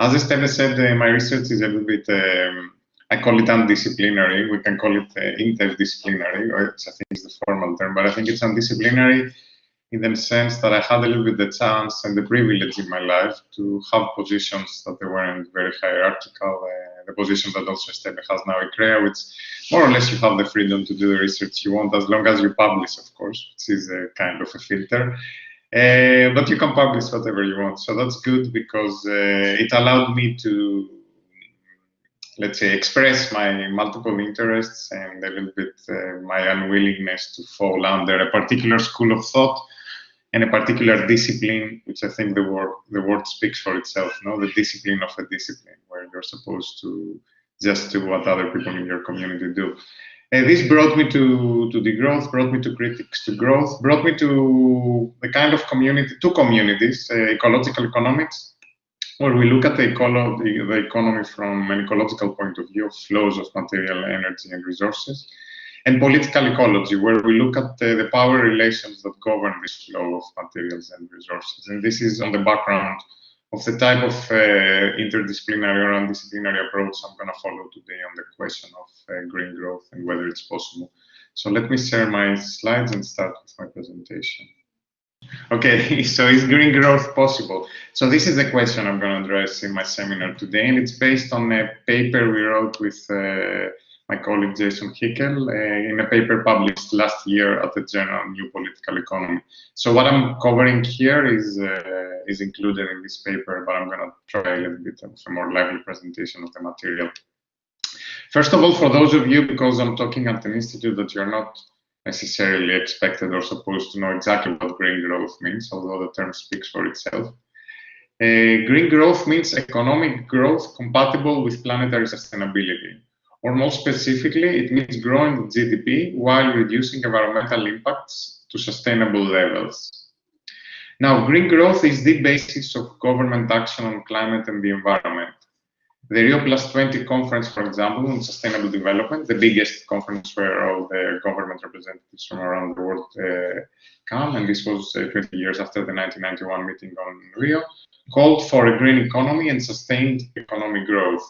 As Estelle said, my research is a little bit, I call it undisciplinary. We can call it interdisciplinary, which I think is the formal term, but I think it's undisciplinary in the sense that I had a little bit the chance and the privilege in my life to have positions that they weren't very hierarchical. The position that also Estelle has now at CREA, which more or less you have the freedom to do the research you want, as long as you publish, of course, which is a kind of a filter. But you can publish whatever you want. So that's good because it allowed me to, let's say, express my multiple interests and a little bit my unwillingness to fall under a particular school of thought and a particular discipline, which I think the word speaks for itself, no? The discipline of a discipline, where you're supposed to just do what other people in your community do. This brought me to degrowth, brought me to critics to growth, brought me to the kind of community, two communities, ecological economics, where we look at the economy from an ecological point of view of flows of material, energy, and resources, and political ecology, where we look at the power relations that govern this flow of materials and resources. And this is on the background of the type of interdisciplinary or undisciplinary approach I'm going to follow today on the question of green growth and whether it's possible. So let me share my slides and start with my presentation. Okay, so is green growth possible? So this is the question I'm going to address in my seminar today, and it's based on a paper we wrote with my colleague Jason Hickel in a paper published last year at the journal New Political Economy. So what I'm covering here is included in this paper, but I'm going to try a little bit of a more lively presentation of the material. First of all, for those of you, because I'm talking at an institute that you're not necessarily expected or supposed to know exactly what green growth means, although the term speaks for itself. Green growth means economic growth compatible with planetary sustainability. Or more specifically, it means growing GDP while reducing environmental impacts to sustainable levels. Now, green growth is the basis of government action on climate and the environment. The Rio+20 conference, for example, on sustainable development, the biggest conference where all the government representatives from around the world come, and this was 20 years after the 1991 meeting on Rio, called for a green economy and sustained economic growth.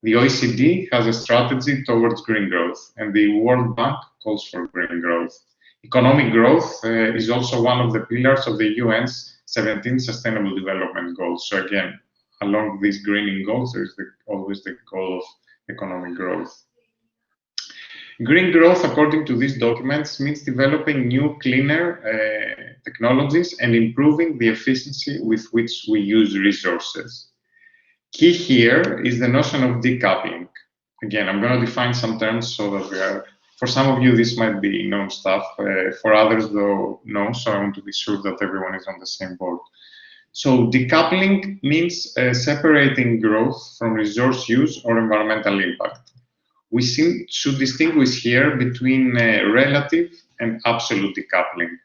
The OECD has a strategy towards green growth, and the World Bank calls for green growth. Economic growth is also one of the pillars of the UN's 17 Sustainable Development Goals. So again, along these greening goals, there is always the goal of economic growth. Green growth, according to these documents, means developing new, cleaner technologies and improving the efficiency with which we use resources. Key here is the notion of decoupling. Again, I'm going to define some terms so that we are, for some of you, this might be known stuff. For others, though, no, so I want to be sure that everyone is on the same board. So decoupling means separating growth from resource use or environmental impact. We should distinguish here between relative and absolute decoupling.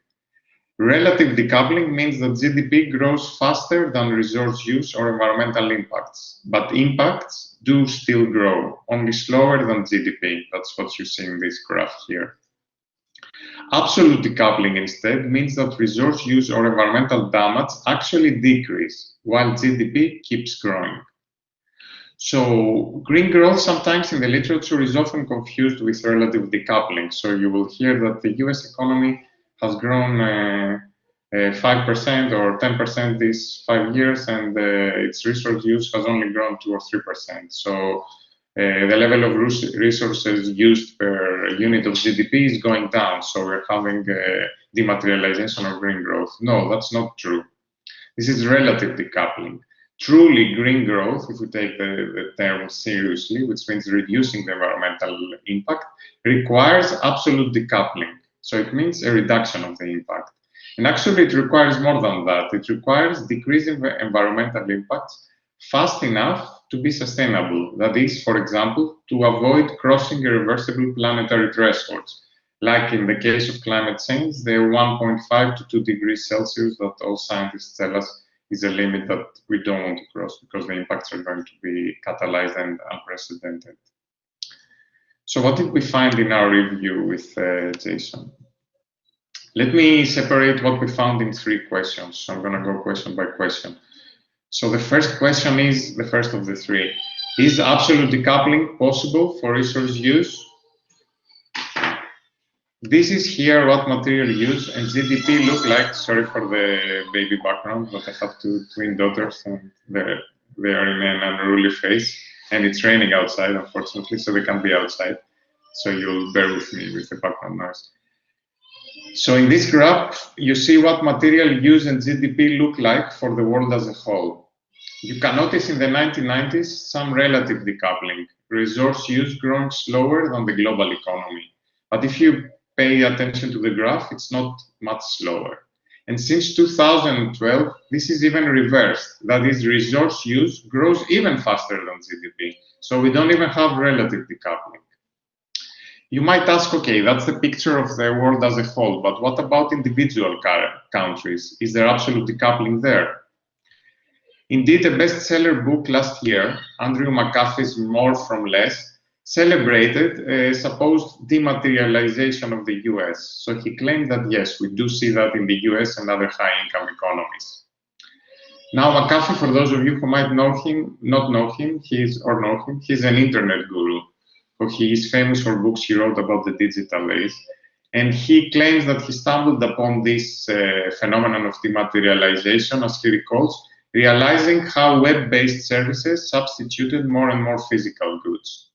Relative decoupling means that GDP grows faster than resource use or environmental impacts, but impacts do still grow, only slower than GDP. That's what you see in this graph here. Absolute decoupling instead means that resource use or environmental damage actually decrease, while GDP keeps growing. So green growth sometimes in the literature is often confused with relative decoupling. So you will hear that the US economy has grown 5% or 10% these 5 years, and its resource use has only grown 2 or 3%. So the level of resources used per unit of GDP is going down. So we're having dematerialization of green growth. No, that's not true. This is relative decoupling. Truly green growth, if we take the term seriously, which means reducing the environmental impact, requires absolute decoupling. So it means a reduction of the impact. And actually it requires more than that. It requires decreasing the environmental impacts fast enough to be sustainable. That is, for example, to avoid crossing irreversible planetary thresholds, like in the case of climate change, the 1.5 to 2 degrees Celsius that all scientists tell us is a limit that we don't want to cross because the impacts are going to be catalyzed and unprecedented. So what did we find in our review with Jason? Let me separate what we found in 3 questions. So I'm going to go question by question. So the first question is the first of the three. Is absolute decoupling possible for resource use? This is here what material use and GDP look like. Sorry for the baby background, but I have two twin daughters and they are in an unruly phase. And it's raining outside, unfortunately, so they can't be outside. So you'll bear with me with the background noise. So in this graph, you see what material use and GDP look like for the world as a whole. You can notice in the 1990s some relative decoupling, resource use growing slower than the global economy. But if you pay attention to the graph, it's not much slower. And since 2012, this is even reversed. That is, resource use grows even faster than GDP. So we don't even have relative decoupling. You might ask, okay, that's the picture of the world as a whole, but what about individual countries? Is there absolute decoupling there? Indeed, a bestseller book last year, Andrew McAfee's More from Less, celebrated a supposed dematerialization of the US. So he claimed that, yes, we do see that in the US and other high-income economies. Now, McAfee, for those of you who might know him, not know him, he's an internet guru. So he is famous for books he wrote about the digital age. And he claims that he stumbled upon this phenomenon of dematerialization, as he recalls, realizing how web-based services substituted more and more physical goods.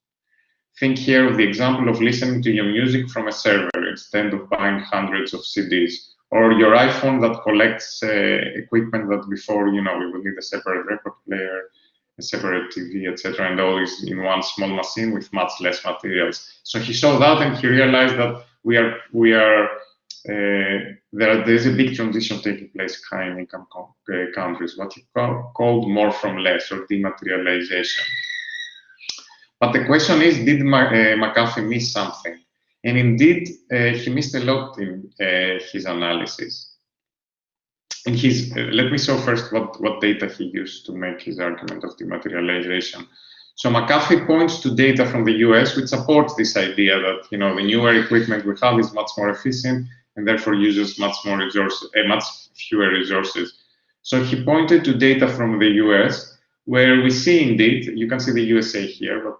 Think here of the example of listening to your music from a server instead of buying hundreds of CDs, or your iPhone that collects equipment that before, we would need a separate record player, a separate TV, etc., and all is in one small machine with much less materials. So he saw that and he realized that there is a big transition taking place in high-income countries, what he called more from less, or dematerialization. But the question is, did McAfee miss something? And indeed, he missed a lot in his analysis. And let me show first what data he used to make his argument of dematerialization. So McAfee points to data from the US, which supports this idea that the newer equipment we have is much more efficient and therefore uses much fewer resources. So he pointed to data from the US, where we see indeed, you can see the USA here, but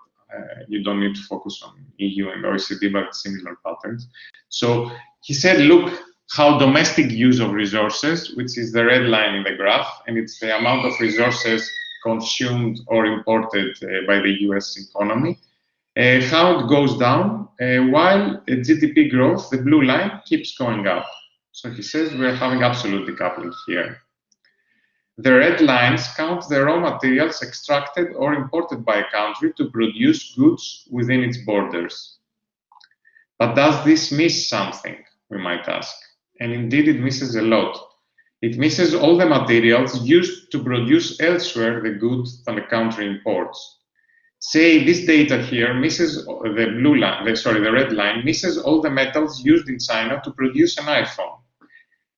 you don't need to focus on EU and OECD, but similar patterns. So he said, look how domestic use of resources, which is the red line in the graph, and it's the amount of resources consumed or imported by the US economy, how it goes down, while GDP growth, the blue line, keeps going up. So he says we're having absolute decoupling here. The red lines count the raw materials extracted or imported by a country to produce goods within its borders. But does this miss something, we might ask? And indeed, it misses a lot. It misses all the materials used to produce elsewhere the goods that the country imports. Say this data here misses the red line misses all the metals used in China to produce an iPhone.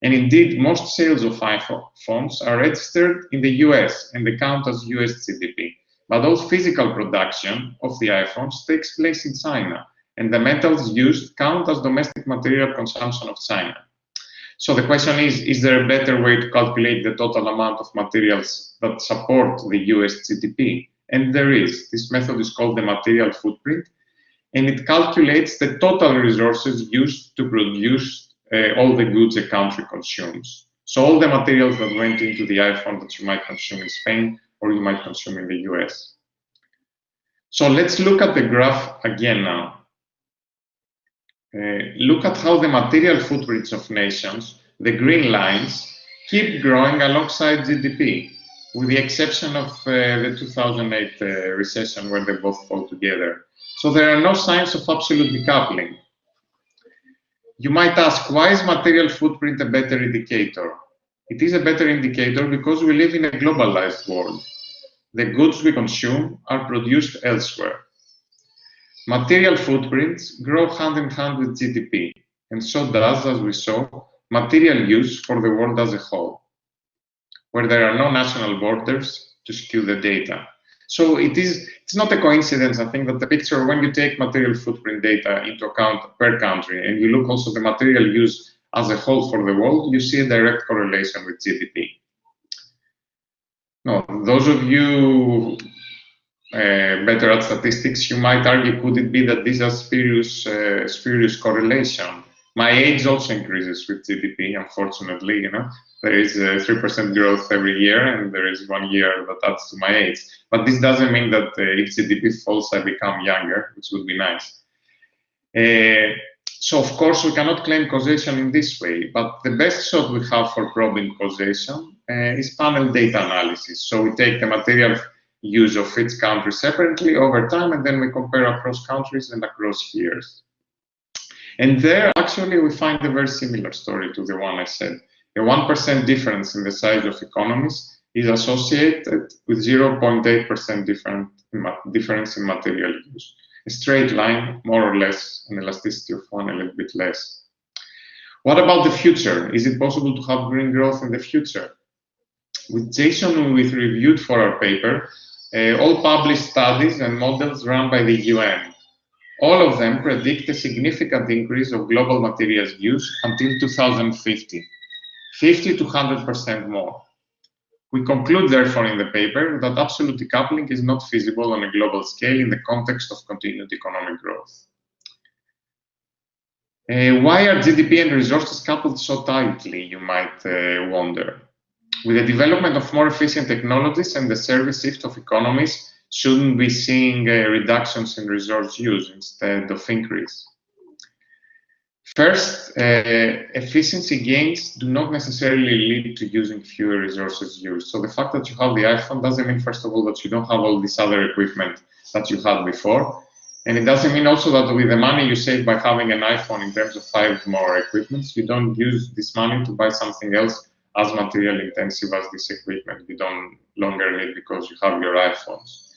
And indeed, most sales of iPhones are registered in the US and they count as US GDP. But all physical production of the iPhones takes place in China, and the metals used count as domestic material consumption of China. So the question is there a better way to calculate the total amount of materials that support the US GDP? And there is. This method is called the material footprint, and it calculates the total resources used to produce all the goods a country consumes. So all the materials that went into the iPhone that you might consume in Spain or you might consume in the US. So let's look at the graph again now. Look at how the material footprints of nations, the green lines, keep growing alongside GDP, with the exception of the 2008 recession where they both fall together. So there are no signs of absolute decoupling. You might ask, why is material footprint a better indicator? It is a better indicator because we live in a globalized world. The goods we consume are produced elsewhere. Material footprints grow hand in hand with GDP, and so does, as we saw, material use for the world as a whole, where there are no national borders to skew the data. So it's not a coincidence, I think, that the picture, when you take material footprint data into account per country, and you look also at the material use as a whole for the world, you see a direct correlation with GDP. No, those of you better at statistics, you might argue, could it be that these are spurious correlation? My age also increases with GDP, unfortunately, you know. There is 3% growth every year, and there is 1 year that adds to my age. But this doesn't mean that if GDP falls, I become younger, which would be nice. So, of course, we cannot claim causation in this way, but the best shot we have for probing causation is panel data analysis. So we take the material use of each country separately over time, and then we compare across countries and across years. And there, actually, we find a very similar story to the one I said. A 1% difference in the size of economies is associated with 0.8% difference in material use. A straight line, more or less, an elasticity of 1, a little bit less. What about the future? Is it possible to have green growth in the future? With Jason, we've reviewed for our paper all published studies and models run by the UN. All of them predict a significant increase of global materials use until 2050, 50 to 100% more. We conclude, therefore, in the paper that absolute decoupling is not feasible on a global scale in the context of continued economic growth. Why are GDP and resources coupled so tightly, you might wonder? With the development of more efficient technologies and the service shift of economies, shouldn't we be seeing reductions in resource use instead of increase? First, efficiency gains do not necessarily lead to using fewer resources used. So the fact that you have the iPhone doesn't mean, first of all, that you don't have all this other equipment that you had before. And it doesn't mean also that with the money you save by having an iPhone in terms of 5 more equipments, you don't use this money to buy something else as material intensive as this equipment you don't longer need because you have your iPhones.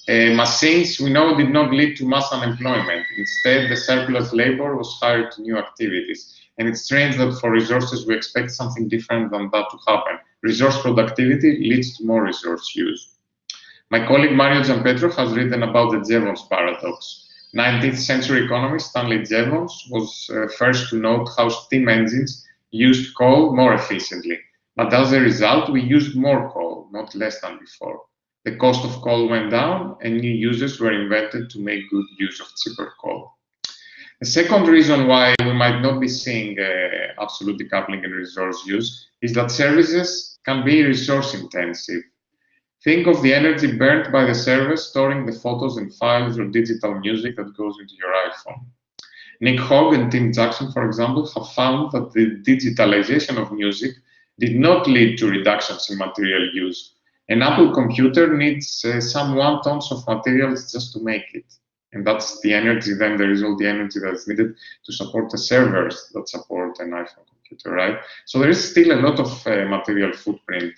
Machines, we know, did not lead to mass unemployment. Instead, the surplus labor was hired to new activities. And it's strange that for resources, we expect something different than that to happen. Resource productivity leads to more resource use. My colleague Mario Giampetro has written about the Jevons paradox. 19th century economist Stanley Jevons was first to note how steam engines used coal more efficiently. But as a result, we used more coal, not less than before. The cost of coal went down and new uses were invented to make good use of cheaper coal. The second reason why we might not be seeing absolute decoupling in resource use is that services can be resource intensive. Think of the energy burnt by the server storing the photos and files or digital music that goes into your iPhone. Nick Hogg and Tim Jackson, for example, have found that the digitalization of music did not lead to reductions in material use. An Apple computer needs some 1 ton of materials just to make it. And that's the energy, then there is all the energy that's needed to support the servers that support an iPhone computer, right? So there is still a lot of material footprint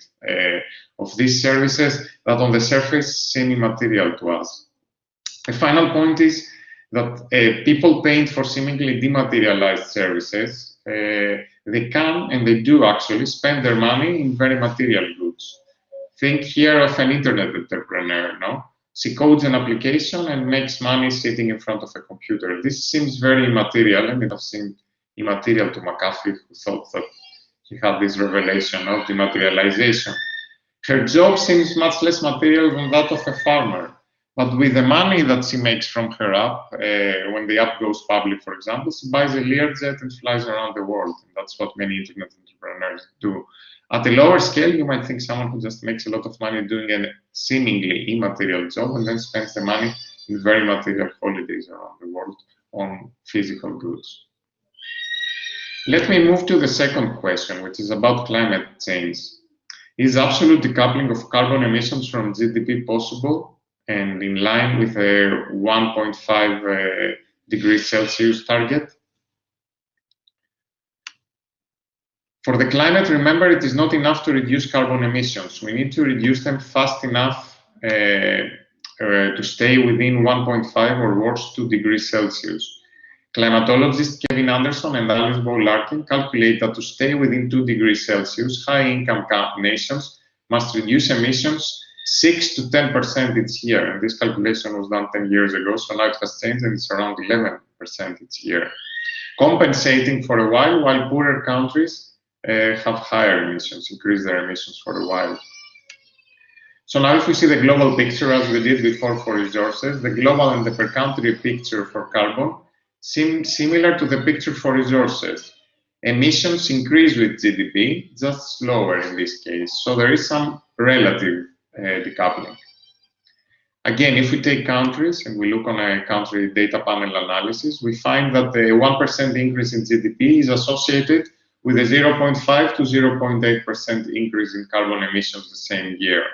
of these services that on the surface seem immaterial to us. The final point is that people paying for seemingly dematerialized services, they can and they do actually spend their money in very material goods. Think here of an internet entrepreneur, no? She codes an application and makes money sitting in front of a computer. This seems very immaterial, and it has seemed immaterial to McAfee, who thought that he had this revelation of dematerialization. Her job seems much less material than that of a farmer. But with the money that she makes from her app, when the app goes public, for example, she buys a Learjet and flies around the world. And that's what many internet entrepreneurs do. At a lower scale, you might think someone who just makes a lot of money doing a seemingly immaterial job and then spends the money in very material holidays around the world on physical goods. Let me move to the second question, which is about climate change. Is absolute decoupling of carbon emissions from GDP possible and in line with a 1.5 degrees Celsius target? For the climate, remember, it is not enough to reduce carbon emissions. We need to reduce them fast enough to stay within 1.5 or worse 2 degrees Celsius. Climatologists Kevin Anderson and Alice Bow-Larkin calculate that to stay within 2 degrees Celsius, high-income nations must reduce emissions 6 to 10% each year. And this calculation was done 10 years ago, so now it has changed and it's around 11% each year. Compensating for a while poorer countries have higher emissions, increase their emissions for a while. So now if we see the global picture as we did before for resources, the global and the per country picture for carbon seem similar to the picture for resources. Emissions increase with GDP, just slower in this case. So there is some relative decoupling. Again, if we take countries and we look on a country data panel analysis, we find that the 1% increase in GDP is associated with a 0.5 to 0.8% increase in carbon emissions the same year,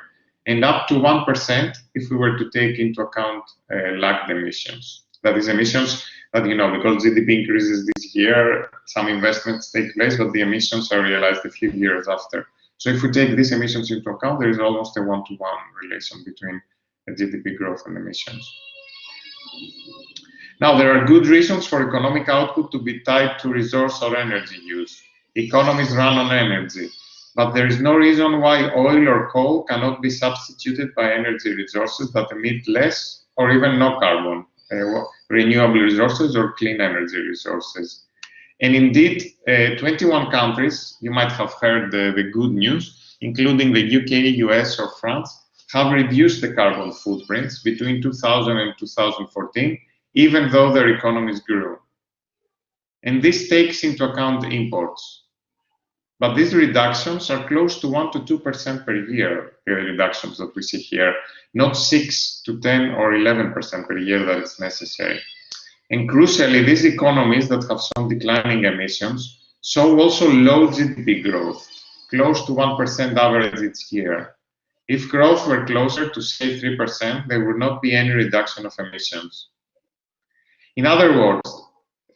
and up to 1% if we were to take into account lagged emissions. That is, emissions that, you know, because GDP increases this year, some investments take place, but the emissions are realized a few years after. So if we take these emissions into account, there is almost a one-to-one relation between GDP growth and emissions. Now, there are good reasons for economic output to be tied to resource or energy use. Economies run on energy, but there is no reason why oil or coal cannot be substituted by energy resources that emit less or even no carbon, renewable resources or clean energy resources. And indeed, 21 countries, you might have heard the good news, including the UK, US, or France, have reduced the carbon footprints between 2000 and 2014, even though their economies grew. And this takes into account imports. But these reductions are close to 1 to 2% per year, the reductions that we see here, not 6 to 10 or 11% per year that is necessary. And crucially, these economies that have some declining emissions show also low GDP growth, close to 1% average each year. If growth were closer to, say, 3%, there would not be any reduction of emissions. In other words,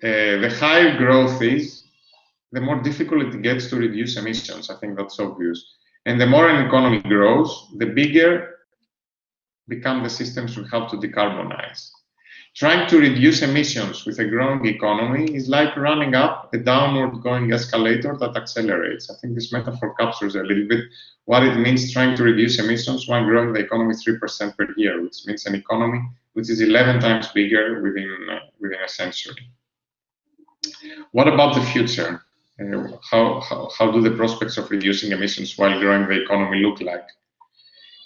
the higher growth is, the more difficult it gets to reduce emissions. I think that's obvious. And the more an economy grows, the bigger become the systems we have to decarbonize. Trying to reduce emissions with a growing economy is like running up a downward going escalator that accelerates. I think this metaphor captures a little bit what it means trying to reduce emissions while growing the economy 3% per year, which means an economy which is 11 times bigger within a century. What about the future? How do the prospects of reducing emissions while growing the economy look like?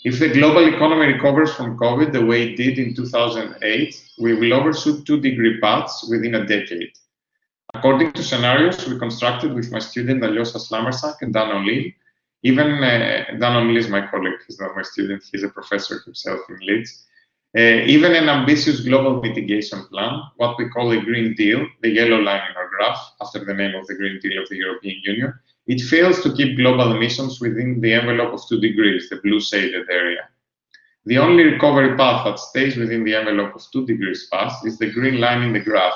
If the global economy recovers from COVID the way it did in 2008, we will overshoot 2-degree paths within a decade. According to scenarios we constructed with my student Aliosa Slamersak and Dan O'Leary, even Dan O'Leary is my colleague, he's not my student, he's a professor himself in Leeds. Even an ambitious global mitigation plan, what we call a Green Deal, the yellow line in our graph, after the name of the Green Deal of the European Union, it fails to keep global emissions within the envelope of 2 degrees, the blue shaded area. The only recovery path that stays within the envelope of 2 degrees past is the green line in the graph,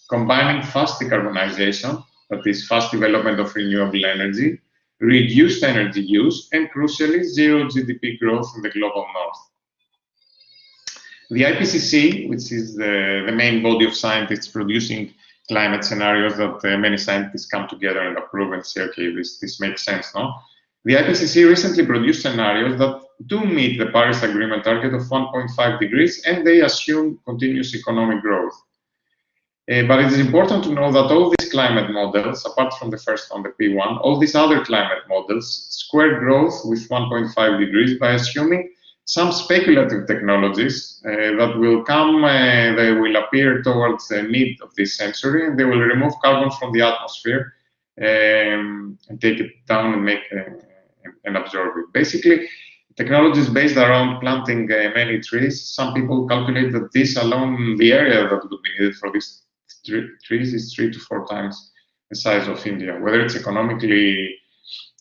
combining fast decarbonization, that is fast development of renewable energy, reduced energy use, and crucially, zero GDP growth in the global north. The IPCC, which is the main body of scientists producing climate scenarios that many scientists come together and approve and say, okay, this makes sense, no? The IPCC recently produced scenarios that do meet the Paris Agreement target of 1.5 degrees, and they assume continuous economic growth. But it is important to know that all these climate models, apart from the first one, the P1, all these other climate models square growth with 1.5 degrees by assuming some speculative technologies that will come, they will appear towards the mid of this century, and they will remove carbon from the atmosphere and take it down and make and absorb it. Basically, technologies based around planting many trees. Some people calculate that this alone, the area that would be needed for these trees is 3 to 4 times the size of India. Whether it's economically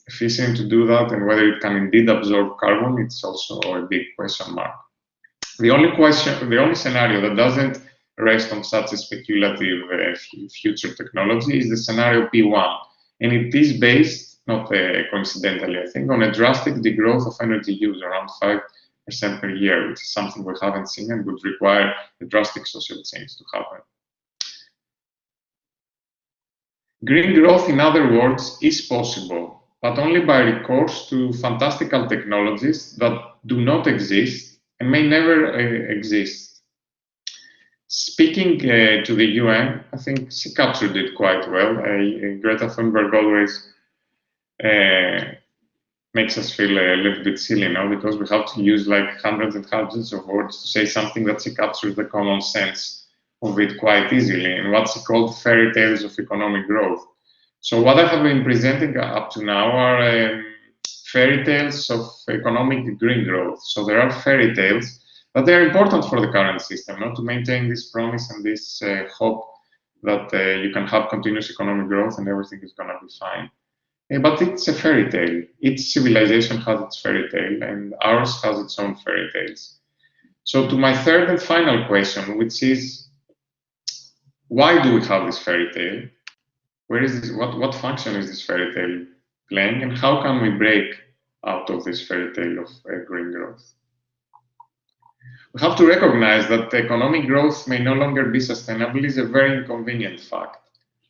efficient to do that and whether it can indeed absorb carbon, it's also a big question mark. The only scenario that doesn't rest on such a speculative future technology is the scenario P1, and it is based, not coincidentally, I think, on a drastic degrowth of energy use, around 5% per year, which is something we haven't seen and would require a drastic social change to happen. Green growth, in other words, is possible, but only by recourse to fantastical technologies that do not exist and may never exist. Speaking to the UN, I think she captured it quite well. Greta Thunberg always makes us feel a little bit silly now, because we have to use like hundreds and hundreds of words to say something that captures the common sense of it quite easily, and what's called fairy tales of economic growth. So what I have been presenting up to now are fairy tales of economic green growth. So there are fairy tales, but they're important for the current system, to maintain this promise and this hope that you can have continuous economic growth and everything is going to be fine. But it's a fairy tale. Each civilization has its fairy tale, and ours has its own fairy tales. So to my third and final question, which is, why do we have this fairy tale? Where is this? What function is this fairy tale playing, and how can we break out of this fairy tale of green growth? We have to recognize that economic growth may no longer be sustainable is a very inconvenient fact,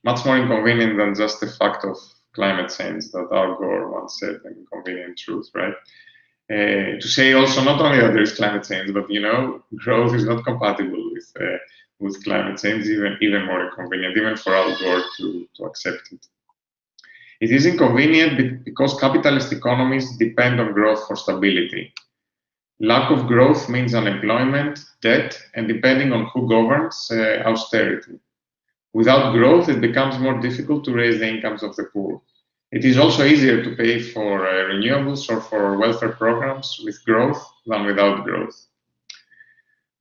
much more inconvenient than just the fact of climate change that Al Gore once said, an inconvenient truth, right? To say also not only that there is climate change, but growth is not compatible with climate change, even more inconvenient, even for Al Gore to accept it. It is inconvenient because capitalist economies depend on growth for stability. Lack of growth means unemployment, debt, and depending on who governs, austerity. Without growth, it becomes more difficult to raise the incomes of the poor. It is also easier to pay for renewables or for welfare programs with growth than without growth.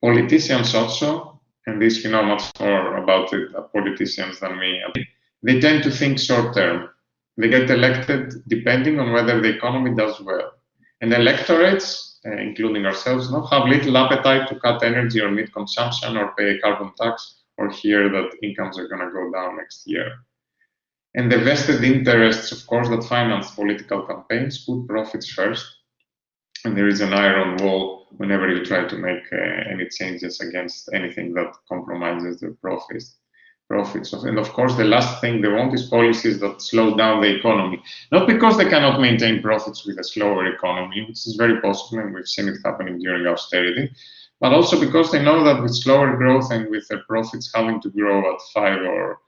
Politicians also, and this you know much more about it, politicians than me, they tend to think short term. They get elected depending on whether the economy does well. And electorates, including ourselves, have little appetite to cut energy or meat consumption or pay a carbon tax or hear that incomes are going to go down next year. And the vested interests, of course, that finance political campaigns put profits first. And there is an iron wall whenever you try to make any changes against anything that compromises their profits. And of course, the last thing they want is policies that slow down the economy. Not because they cannot maintain profits with a slower economy, which is very possible, and we've seen it happening during austerity, but also because they know that with slower growth and with their profits having to grow at 5 or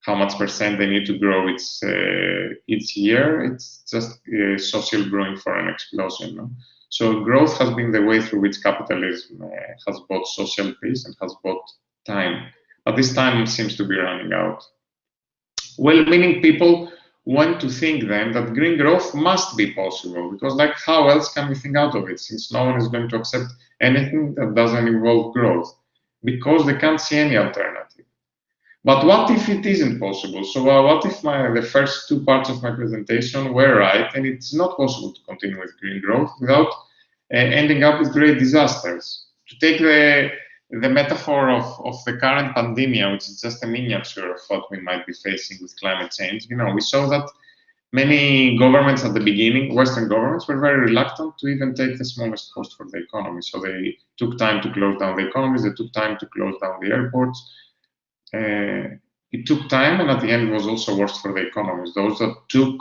how much percent they need to grow each year, it's just social growing for an explosion. So growth has been the way through which capitalism has bought social peace and has bought time. But this time seems to be running out. Well-meaning people want to think then that green growth must be possible, because like how else can we think out of it, since no one is going to accept anything that doesn't involve growth, because they can't see any alternative. But what if it isn't possible? So what if the first two parts of my presentation were right, and it's not possible to continue with green growth without ending up with great disasters? To take the metaphor of the current pandemic, which is just a miniature of what we might be facing with climate change, we saw that many governments at the beginning, Western governments, were very reluctant to even take the smallest cost for the economy. So they took time to close down the economies, they took time to close down the airports. It took time, and at the end it was also worse for the economies. Those that took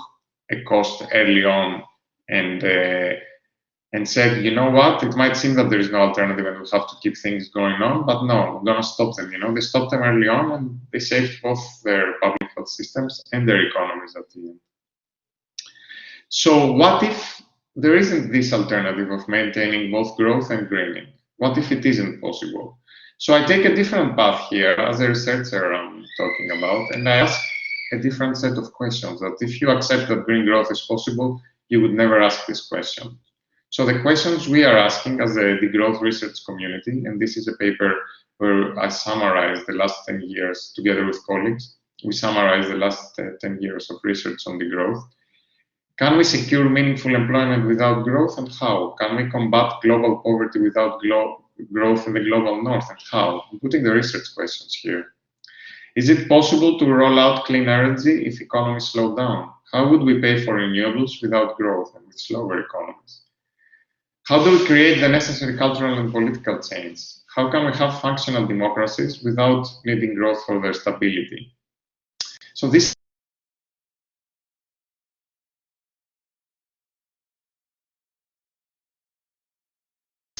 a cost early on and said, you know what, it might seem that there is no alternative and we have to keep things going on, but no, we're going to stop them. They stopped them early on, and they saved both their public health systems and their economies at the end. So what if there isn't this alternative of maintaining both growth and greening? What if it isn't possible? So I take a different path here as a researcher I'm talking about, and I ask a different set of questions, that if you accept that green growth is possible, you would never ask this question. So the questions we are asking as a degrowth research community, and this is a paper where I summarized the last 10 years together with colleagues. We summarized the last 10 years of research on degrowth. Can we secure meaningful employment without growth, and how? Can we combat global poverty without growth in the global north, and how? I'm putting the research questions here. Is it possible to roll out clean energy if economies slow down? How would we pay for renewables without growth and with slower economies? How do we create the necessary cultural and political change? How can we have functional democracies without needing growth for their stability? So this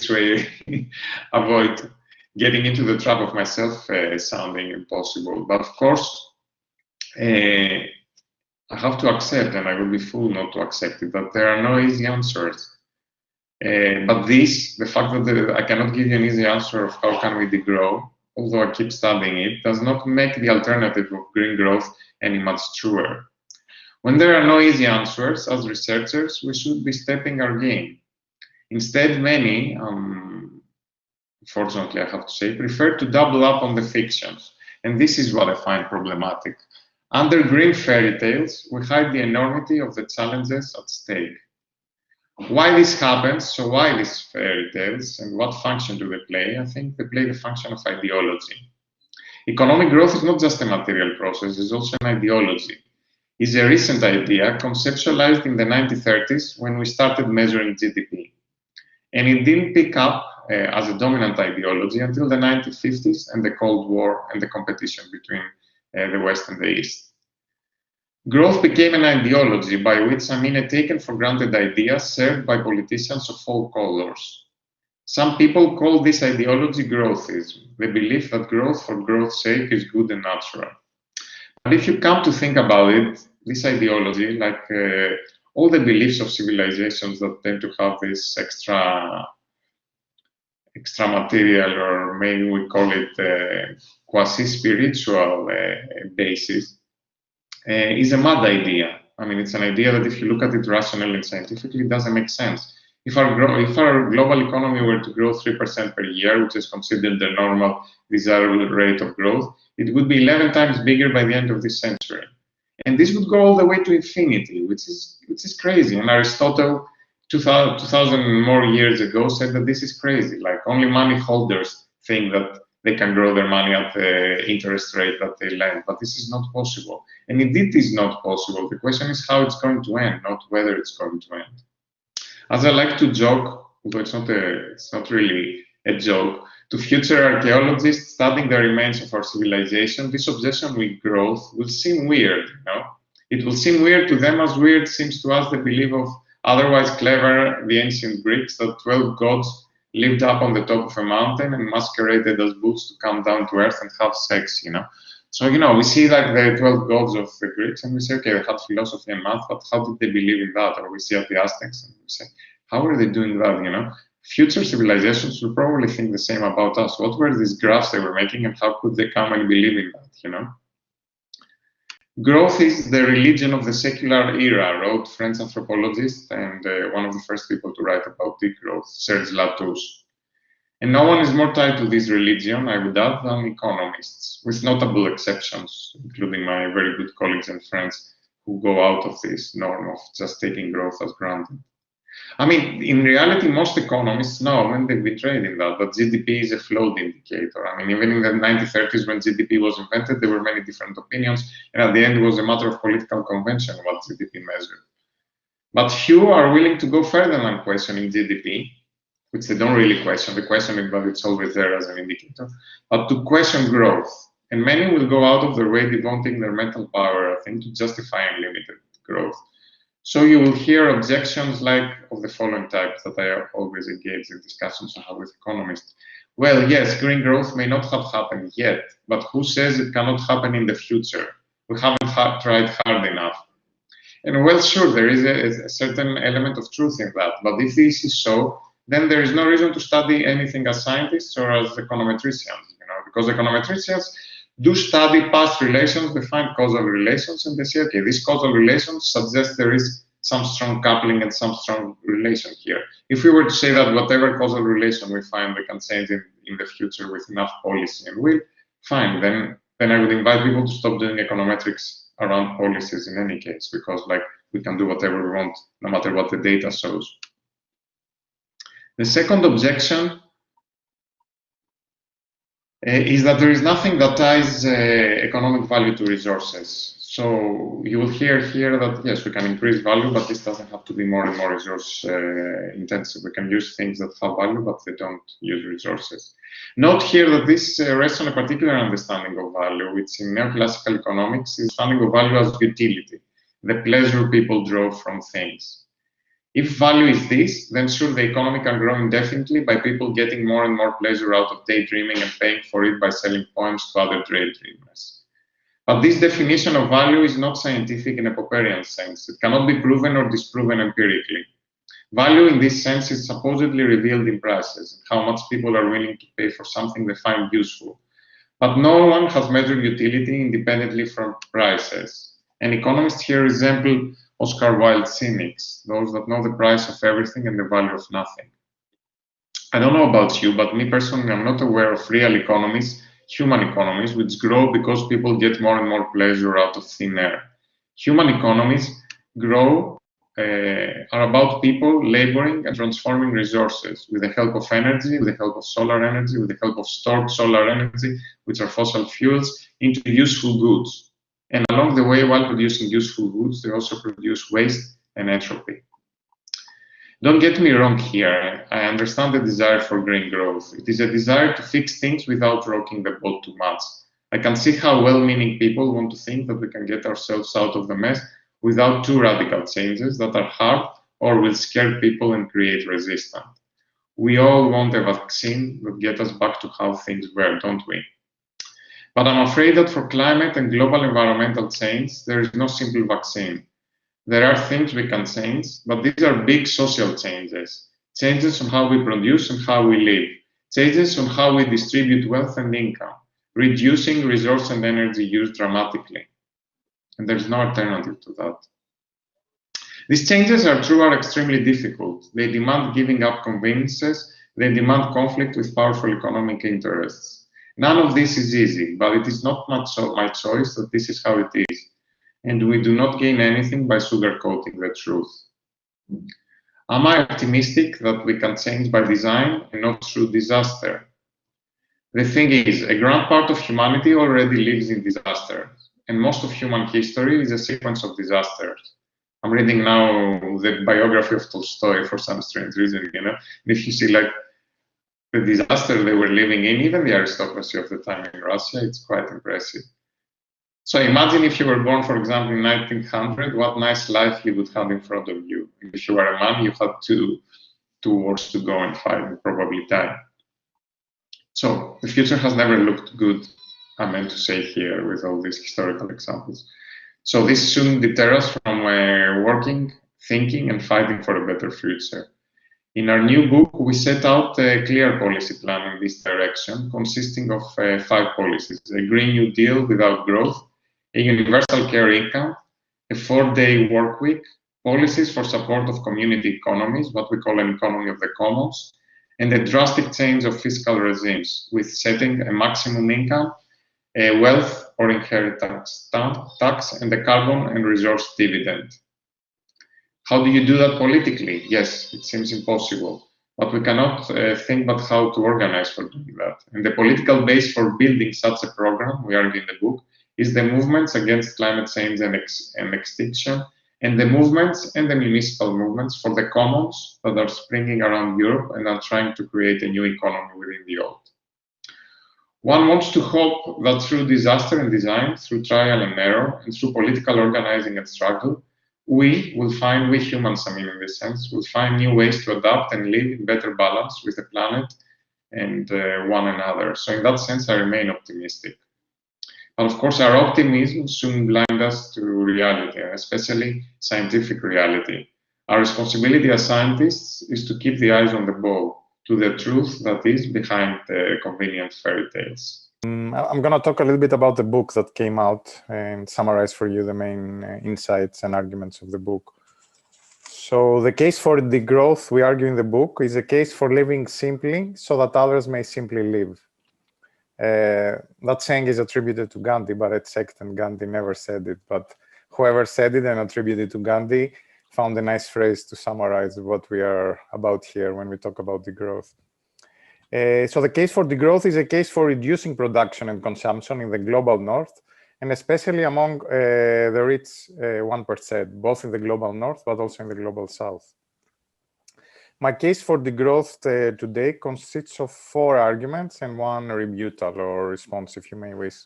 way avoid getting into the trap of myself sounding impossible. But of course, I have to accept, and I would be fool not to accept it, that there are no easy answers. But the fact that I cannot give you an easy answer of how can we degrow, although I keep studying it, does not make the alternative of green growth any much truer. When there are no easy answers, as researchers, we should be stepping our game. Instead, many, unfortunately I have to say, prefer to double up on the fictions. And this is what I find problematic. Under green fairy tales, we hide the enormity of the challenges at stake. Why this happens, so why these fairy tales, and what function do they play? I think they play the function of ideology. Economic growth is not just a material process, it's also an ideology. It's a recent idea conceptualized in the 1930s when we started measuring GDP. And it didn't pick up as a dominant ideology until the 1950s and the Cold War and the competition between the West and the East. Growth became an ideology, by which I mean a taken for granted idea served by politicians of all colors. Some people call this ideology growthism, the belief that growth for growth's sake is good and natural. But if you come to think about it, this ideology, like all the beliefs of civilizations that tend to have this extra material, or maybe we call it quasi-spiritual basis, is a mad idea. I mean, it's an idea that if you look at it rationally and scientifically, it doesn't make sense. If our global economy were to grow 3% per year, which is considered the normal desirable rate of growth, it would be 11 times bigger by the end of this century. And this would go all the way to infinity, which is crazy. And Aristotle, 2,000 more years ago, said that this is crazy. Like, only money holders think that they can grow their money at the interest rate that they lend, but this is not possible. And indeed, it is not possible. The question is how it's going to end, not whether it's going to end. As I like to joke, although it's not really a joke, to future archaeologists studying the remains of our civilization, this obsession with growth will seem weird. You know? It will seem weird to them as weird seems to us the belief of otherwise clever, the ancient Greeks, that 12 gods lived up on the top of a mountain and masqueraded as bulls to come down to earth and have sex, you know. So, you know, we see like the 12 gods of the Greeks and we say, okay, they had philosophy and math, but how did they believe in that? Or we see at the Aztecs and we say, how are they doing that, you know? Future civilizations will probably think the same about us. What were these graphs they were making and how could they come and believe in that, you know? Growth is the religion of the secular era, wrote French anthropologist and one of the first people to write about degrowth, Serge Latouche. And no one is more tied to this religion, I would add, than economists, with notable exceptions, including my very good colleagues and friends who go out of this norm of just taking growth as granted. I mean, in reality, most economists know, and they've been trained in that GDP is a flawed indicator. I mean, even in the 1930s when GDP was invented, there were many different opinions, and at the end it was a matter of political convention what GDP measured. But few are willing to go further than questioning GDP, which they don't really question. They question it, but it's always there as an indicator, but to question growth. And many will go out of their way devoting their mental power, I think, to justify unlimited growth. So you will hear objections like of the following type that I always engage in discussions I have with economists. Well, yes, green growth may not have happened yet, but who says it cannot happen in the future? We haven't tried hard enough. And well, sure, there is a certain element of truth in that, but if this is so, then there is no reason to study anything as scientists or as econometricians, you know, because econometricians do study past relations, they find causal relations, and they say, okay, these causal relations suggest there is some strong coupling and some strong relation here. If we were to say that whatever causal relation we find, we can change in the future with enough policy and will, fine, then I would invite people to stop doing econometrics around policies in any case, because like we can do whatever we want, no matter what the data shows. The second objection is that there is nothing that ties economic value to resources. So you will hear here that, yes, we can increase value, but this doesn't have to be more and more resource intensive. We can use things that have value, but they don't use resources. Note here that this rests on a particular understanding of value, which in neoclassical economics is understanding of value as utility, the pleasure people draw from things. If value is this, then sure, the economy can grow indefinitely by people getting more and more pleasure out of daydreaming and paying for it by selling poems to other daydreamers. But this definition of value is not scientific in a Popperian sense. It cannot be proven or disproven empirically. Value in this sense is supposedly revealed in prices, how much people are willing to pay for something they find useful. But no one has measured utility independently from prices. And economists here resemble Oscar Wilde's cynics, those that know the price of everything and the value of nothing. I don't know about you, but me personally, I'm not aware of real economies, human economies, which grow because people get more and more pleasure out of thin air. Human economies grow are about people laboring and transforming resources with the help of energy, with the help of solar energy, with the help of stored solar energy, which are fossil fuels, into useful goods. And along the way, while producing useful goods, they also produce waste and entropy. Don't get me wrong here. I understand the desire for green growth. It is a desire to fix things without rocking the boat too much. I can see how well-meaning people want to think that we can get ourselves out of the mess without too radical changes that are hard or will scare people and create resistance. We all want a vaccine that gets us back to how things were, don't we? But I'm afraid that for climate and global environmental change, there is no simple vaccine. There are things we can change, but these are big social changes. Changes on how we produce and how we live. Changes on how we distribute wealth and income, reducing resource and energy use dramatically. And there's no alternative to that. These changes are true are extremely difficult. They demand giving up conveniences. They demand conflict with powerful economic interests. None of this is easy, but it is not my choice that this is how it is. And we do not gain anything by sugarcoating the truth. Am I optimistic that we can change by design and not through disaster? The thing is, a grand part of humanity already lives in disaster, and most of human history is a sequence of disasters. I'm reading now the biography of Tolstoy for some strange reason, you know. And if you see like the disaster they were living in, even the aristocracy of the time in Russia, it's quite impressive. So imagine if you were born, for example, in 1900, what nice life you would have in front of you. If you were a man, you had two wars to go and fight and probably die. So the future has never looked good, I meant to say here with all these historical examples. So this shouldn't deter us from working, thinking, and fighting for a better future. In our new book, we set out a clear policy plan in this direction, consisting of 5 policies: a Green New Deal without growth, a universal care income, a 4-day work week, policies for support of community economies, what we call an economy of the commons, and a drastic change of fiscal regimes with setting a maximum income, a wealth or inheritance tax, and a carbon and resource dividend. How do you do that politically? Yes, it seems impossible, but we cannot think about how to organize for doing that. And the political base for building such a program, we argue in the book, is the movements against climate change and extinction, and the movements and the municipal movements for the commons that are springing around Europe and are trying to create a new economy within the old. One wants to hope that through disaster and design, through trial and error, and through political organizing and struggle, we humans, I mean in this sense, will find new ways to adapt and live in better balance with the planet and one another. So in that sense, I remain optimistic. But of course, our optimism soon blinds us to reality, especially scientific reality. Our responsibility as scientists is to keep the eyes on the ball, to the truth that is behind the convenient fairy tales. I'm going to talk a little bit about the book that came out and summarize for you the main insights and arguments of the book. So the case for degrowth we argue in the book is a case for living simply so that others may simply live. That saying is attributed to Gandhi, but it's sect, and Gandhi never said it. But whoever said it and attributed it to Gandhi found a nice phrase to summarize what we are about here when we talk about degrowth. So the case for degrowth is a case for reducing production and consumption in the global north, and especially among the rich 1%, both in the global north, but also in the global south. My case for degrowth today consists of 4 arguments and 1 rebuttal or response, if you may wish.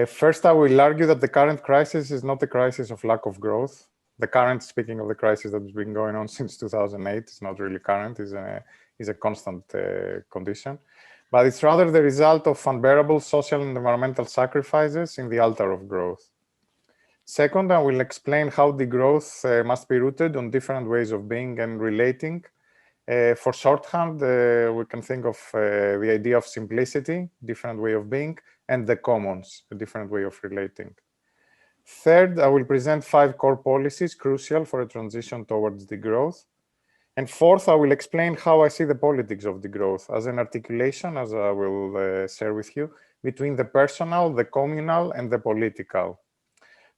First, I will argue that the current crisis is not a crisis of lack of growth. The current, speaking of the crisis that has been going on since 2008, is not really current, is a constant condition. but it's rather the result of unbearable social and environmental sacrifices in the altar of growth. Second, I will explain how degrowth must be rooted on different ways of being and relating. For shorthand, we can think of the idea of simplicity, different way of being, and the commons, a different way of relating. Third, I will present 5 core policies crucial for a transition towards degrowth. And fourth, I will explain how I see the politics of degrowth as an articulation, as I will share with you, between the personal, the communal, and the political.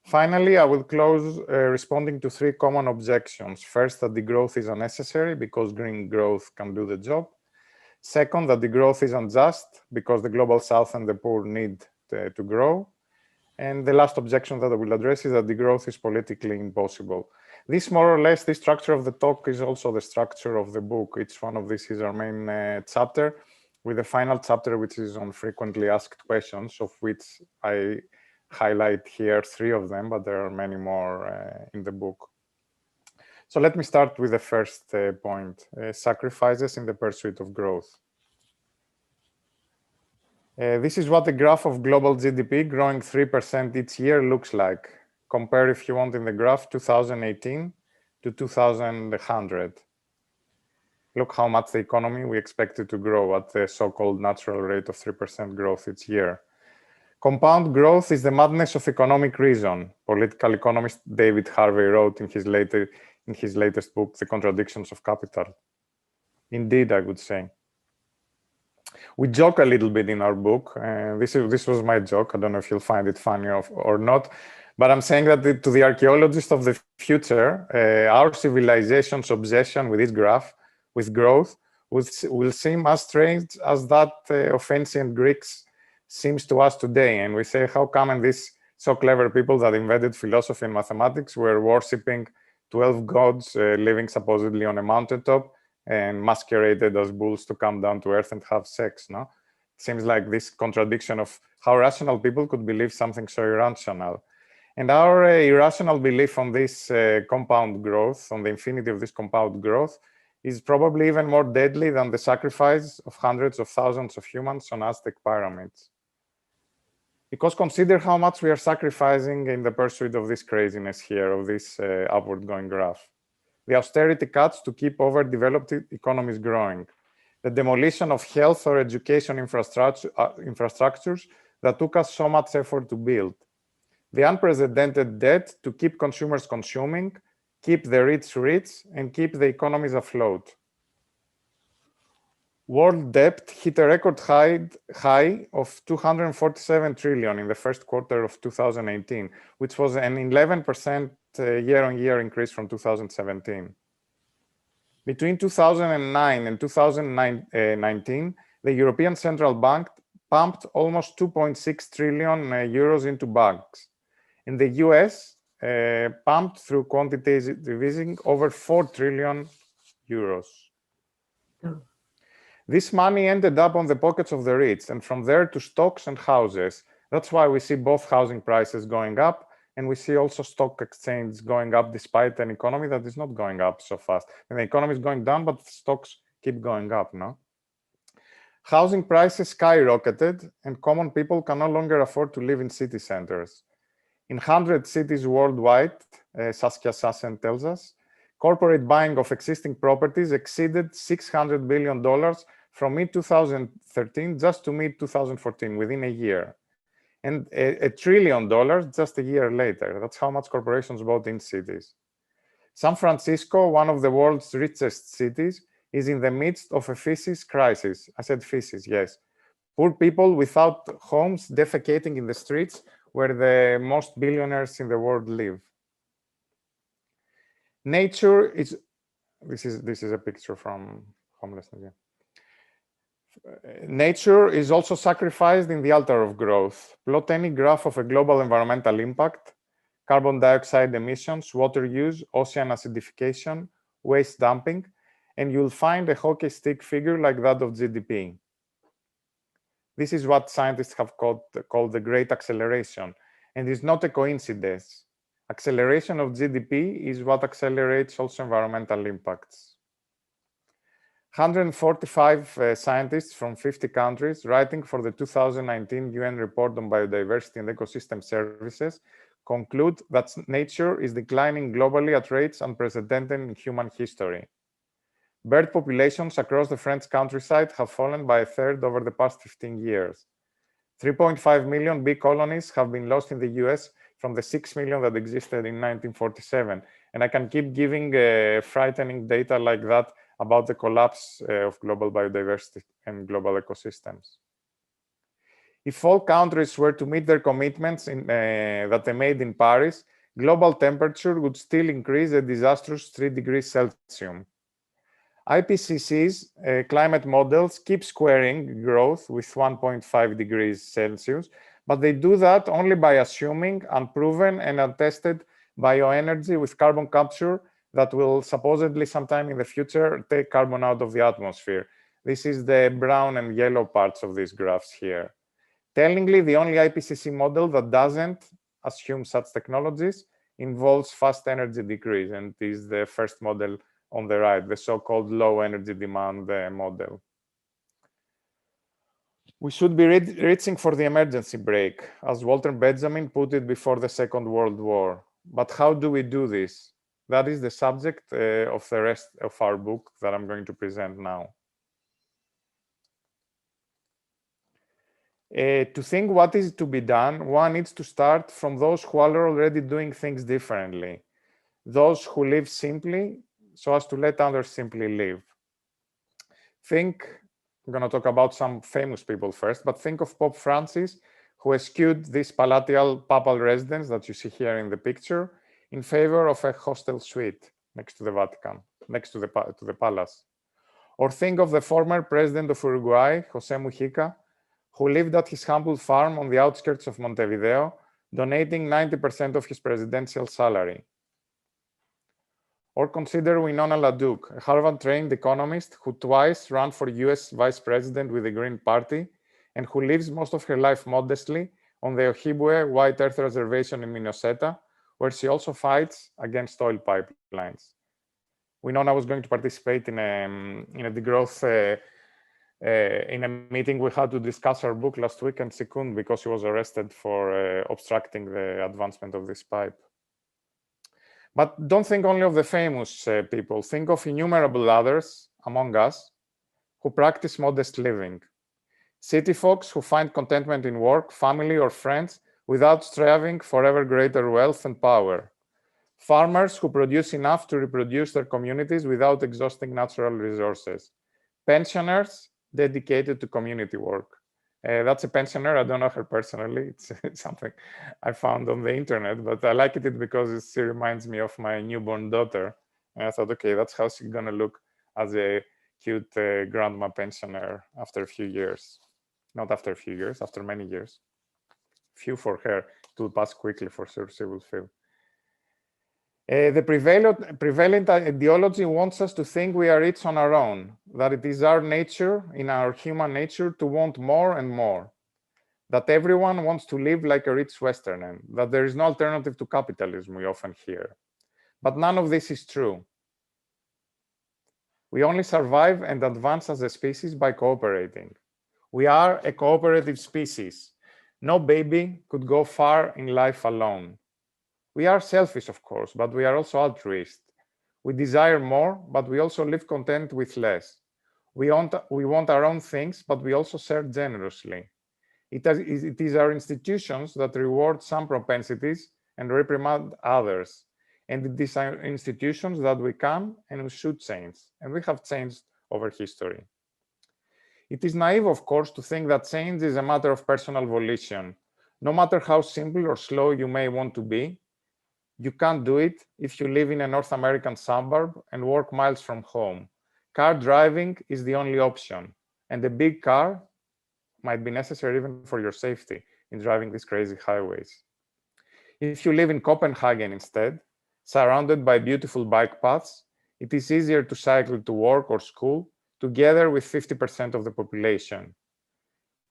Finally, I will close responding to 3 common objections. First, that degrowth is unnecessary because green growth can do the job. Second, that degrowth is unjust because the global south and the poor need to grow. And the last objection that I will address is that degrowth is politically impossible. This, more or less, the structure of the talk is also the structure of the book. Each one of these is our main chapter, with the final chapter, which is on frequently asked questions, of which I highlight here 3 of them, but there are many more in the book. So let me start with the first point, sacrifices in the pursuit of growth. This is what the graph of global GDP growing 3% each year looks like. Compare, if you want, in the graph 2018 to 2100. Look how much the economy we expect it to grow at the so-called natural rate of 3% growth each year. Compound growth is the madness of economic reason. Political economist David Harvey wrote in his latest book, The Contradictions of Capital. Indeed, I would say. We joke a little bit in our book. This was my joke. I don't know if you'll find it funny or not, but I'm saying that to the archaeologists of the future, our civilization's obsession with this graph, with growth, will seem as strange as that of ancient Greeks seems to us today. And we say, how come these so clever people that invented philosophy and mathematics were worshipping 12 gods living supposedly on a mountaintop and masqueraded as bulls to come down to earth and have sex, no? It seems like this contradiction of how rational people could believe something so irrational. And our irrational belief on this compound growth, on the infinity of this compound growth, is probably even more deadly than the sacrifice of hundreds of thousands of humans on Aztec pyramids. Because consider how much we are sacrificing in the pursuit of this craziness here, of this upward going graph. The austerity cuts to keep overdeveloped economies growing. The demolition of health or education infrastructures that took us so much effort to build. The unprecedented debt to keep consumers consuming, keep the rich rich, and keep the economies afloat. World debt hit a record high of 247 trillion in the first quarter of 2018, which was an 11% year-on-year increase from 2017. Between 2009 and 2019, the European Central Bank pumped almost 2.6 trillion euros into banks. In the US, pumped through quantitative easing over 4 trillion euros. This money ended up on the pockets of the rich, and from there to stocks and houses. That's why we see both housing prices going up, and we see also stock exchange going up despite an economy that is not going up so fast. And the economy is going down, but stocks keep going up, no? Housing prices skyrocketed, and common people can no longer afford to live in city centers. In 100 cities worldwide, Saskia Sassen tells us, corporate buying of existing properties exceeded $600 billion from mid-2013 just to mid-2014, within a year. And $1 trillion just a year later. That's how much corporations bought in cities. San Francisco, one of the world's richest cities, is in the midst of a feces crisis. I said feces, yes. Poor people without homes defecating in the streets where the most billionaires in the world live. Nature is, this is a picture from homelessness. Yeah. Nature is also sacrificed in the altar of growth. Plot any graph of a global environmental impact, carbon dioxide emissions, water use, ocean acidification, waste dumping, and you'll find a hockey stick figure like that of GDP. This is what scientists have called the Great Acceleration, and it's not a coincidence. Acceleration of GDP is what accelerates also environmental impacts. 145 scientists from 50 countries writing for the 2019 UN report on biodiversity and ecosystem services conclude that nature is declining globally at rates unprecedented in human history. Bird populations across the French countryside have fallen by a third over the past 15 years. 3.5 million bee colonies have been lost in the US from the 6 million that existed in 1947. And I can keep giving frightening data like that about the collapse of global biodiversity and global ecosystems. If all countries were to meet their commitments that they made in Paris, global temperature would still increase a disastrous 3 degrees Celsius. IPCC's climate models keep squaring growth with 1.5 degrees Celsius, but they do that only by assuming unproven and untested bioenergy with carbon capture that will supposedly sometime in the future take carbon out of the atmosphere. This is the brown and yellow parts of these graphs here. Tellingly, the only IPCC model that doesn't assume such technologies involves fast energy decrease, and is the first model on the right, the so-called low energy demand model. We should be reaching for the emergency brake, as Walter Benjamin put it before the Second World War. But how do we do this? That is the subject of the rest of our book that I'm going to present now. To think what is to be done, one needs to start from those who are already doing things differently, those who live simply so as to let others simply live. I'm going to talk about some famous people first, but think of Pope Francis, who eschewed this palatial papal residence that you see here in the picture in favor of a hostel suite next to the Vatican, next to the palace. Or think of the former president of Uruguay, José Mujica, who lived at his humble farm on the outskirts of Montevideo, donating 90% of his presidential salary. Or consider Winona LaDuke, a Harvard-trained economist who twice ran for US vice president with the Green Party and who lives most of her life modestly on the Ojibwe White Earth Reservation in Minnesota, where she also fights against oil pipelines. Winona was going to participate in a degrowth in a meeting we had to discuss our book last week, and she couldn't because she was arrested for obstructing the advancement of this pipe. But don't think only of the famous people. Think of innumerable others among us who practice modest living. City folks who find contentment in work, family, or friends without striving for ever greater wealth and power. Farmers who produce enough to reproduce their communities without exhausting natural resources. Pensioners dedicated to community work. That's a pensioner. I don't know her personally. It's something I found on the internet, but I like it because she reminds me of my newborn daughter. And I thought, okay, that's how she's gonna look as a cute grandma pensioner after a few years. Not after a few years, after many years. Few for her. It will pass quickly for sure, she will feel. The prevalent ideology wants us to think we are rich on our own, that it is our nature, in our human nature, to want more and more, that everyone wants to live like a rich Westerner, that there is no alternative to capitalism, we often hear. But none of this is true. We only survive and advance as a species by cooperating. We are a cooperative species. No baby could go far in life alone. We are selfish, of course, but we are also altruist. We desire more, but we also live content with less. We want our own things, but we also serve generously. It is our institutions that reward some propensities and reprimand others. And it is our institutions that we can and we should change. And we have changed over history. It is naive, of course, to think that change is a matter of personal volition. No matter how simple or slow you may want to be, you can't do it if you live in a North American suburb and work miles from home. Car driving is the only option, and a big car might be necessary even for your safety in driving these crazy highways. If you live in Copenhagen instead, surrounded by beautiful bike paths, it is easier to cycle to work or school together with 50% of the population.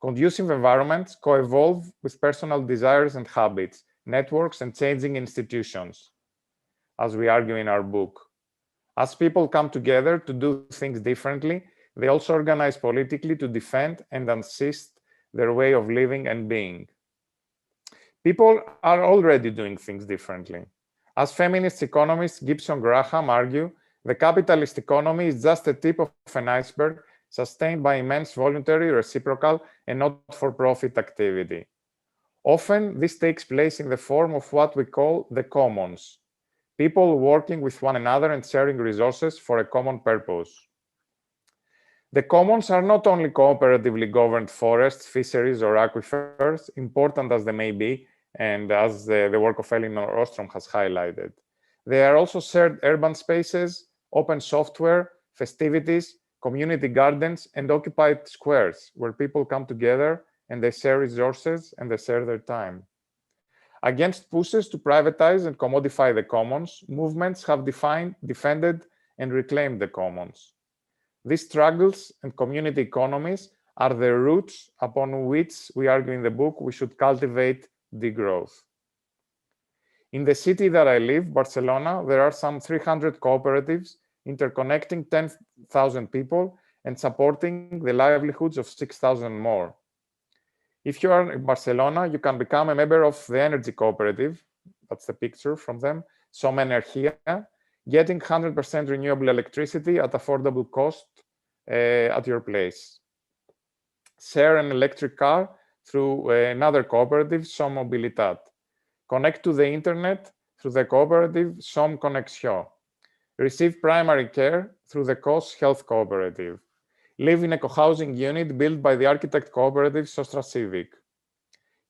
Conducive environments co-evolve with personal desires and habits, networks, and changing institutions, as we argue in our book. As people come together to do things differently, They also organize politically to defend and assist their way of living and being. People are already doing things differently. As feminist economists Gibson Graham argue, the capitalist economy is just the tip of an iceberg sustained by immense voluntary, reciprocal, and not-for-profit activity. Often, this takes place in the form of what we call the commons, people working with one another and sharing resources for a common purpose. The commons are not only cooperatively governed forests, fisheries, or aquifers, important as they may be, and as the work of Elinor Ostrom has highlighted. They are also shared urban spaces, open software, festivities, community gardens, and occupied squares where people come together and they share resources and they share their time. Against pushes to privatize and commodify the commons, movements have defended and reclaimed the commons. These struggles and community economies are the roots upon which we argue in the book we should cultivate degrowth. In the city that I live, Barcelona, there are some 300 cooperatives interconnecting 10,000 people and supporting the livelihoods of 6,000 more. If you are in Barcelona, you can become a member of the energy cooperative, that's the picture from them, Som Energia, getting 100% renewable electricity at affordable cost at your place. Share an electric car through another cooperative, Som Mobilitat. Connect to the internet through the cooperative Som Connexió. Receive primary care through the COS Health Cooperative. Live in a co-housing unit built by the architect cooperative Sostra Civic.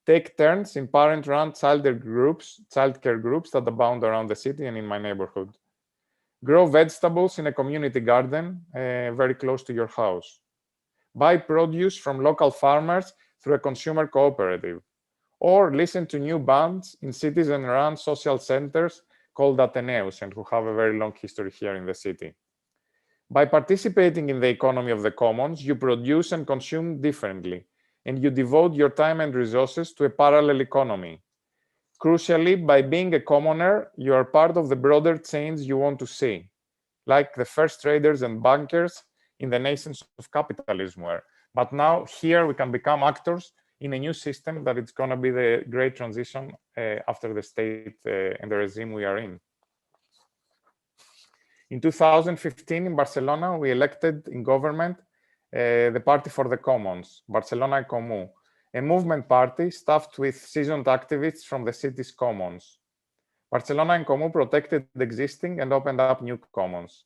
Take turns in parent-run childcare groups that abound around the city and in my neighborhood. Grow vegetables in a community garden very close to your house. Buy produce from local farmers through a consumer cooperative. Or listen to new bands in citizen-run social centers called Ateneus and who have a very long history here in the city. By participating in the economy of the commons, you produce and consume differently, and you devote your time and resources to a parallel economy. Crucially, by being a commoner, you are part of the broader change you want to see, like the first traders and bankers in the nations of capitalism were. But now here we can become actors in a new system that it's going to be the great transition after the state and the regime we are in. In 2015, in Barcelona, we elected in government the Party for the Commons, Barcelona en Comú, a movement party staffed with seasoned activists from the city's commons. Barcelona en Comú protected the existing and opened up new commons.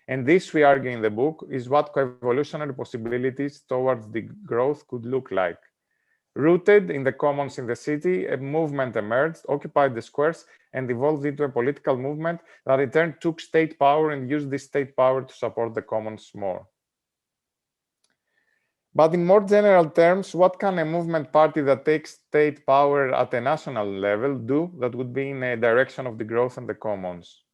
And this, we argue in the book, is what coevolutionary possibilities towards the growth could look like. Rooted in the commons in the city, a movement emerged, occupied the squares, and evolved into a political movement that in turn took state power and used this state power to support the commons more. But in more general terms, what can a movement party that takes state power at a national level do that would be in a direction of the growth and the commons?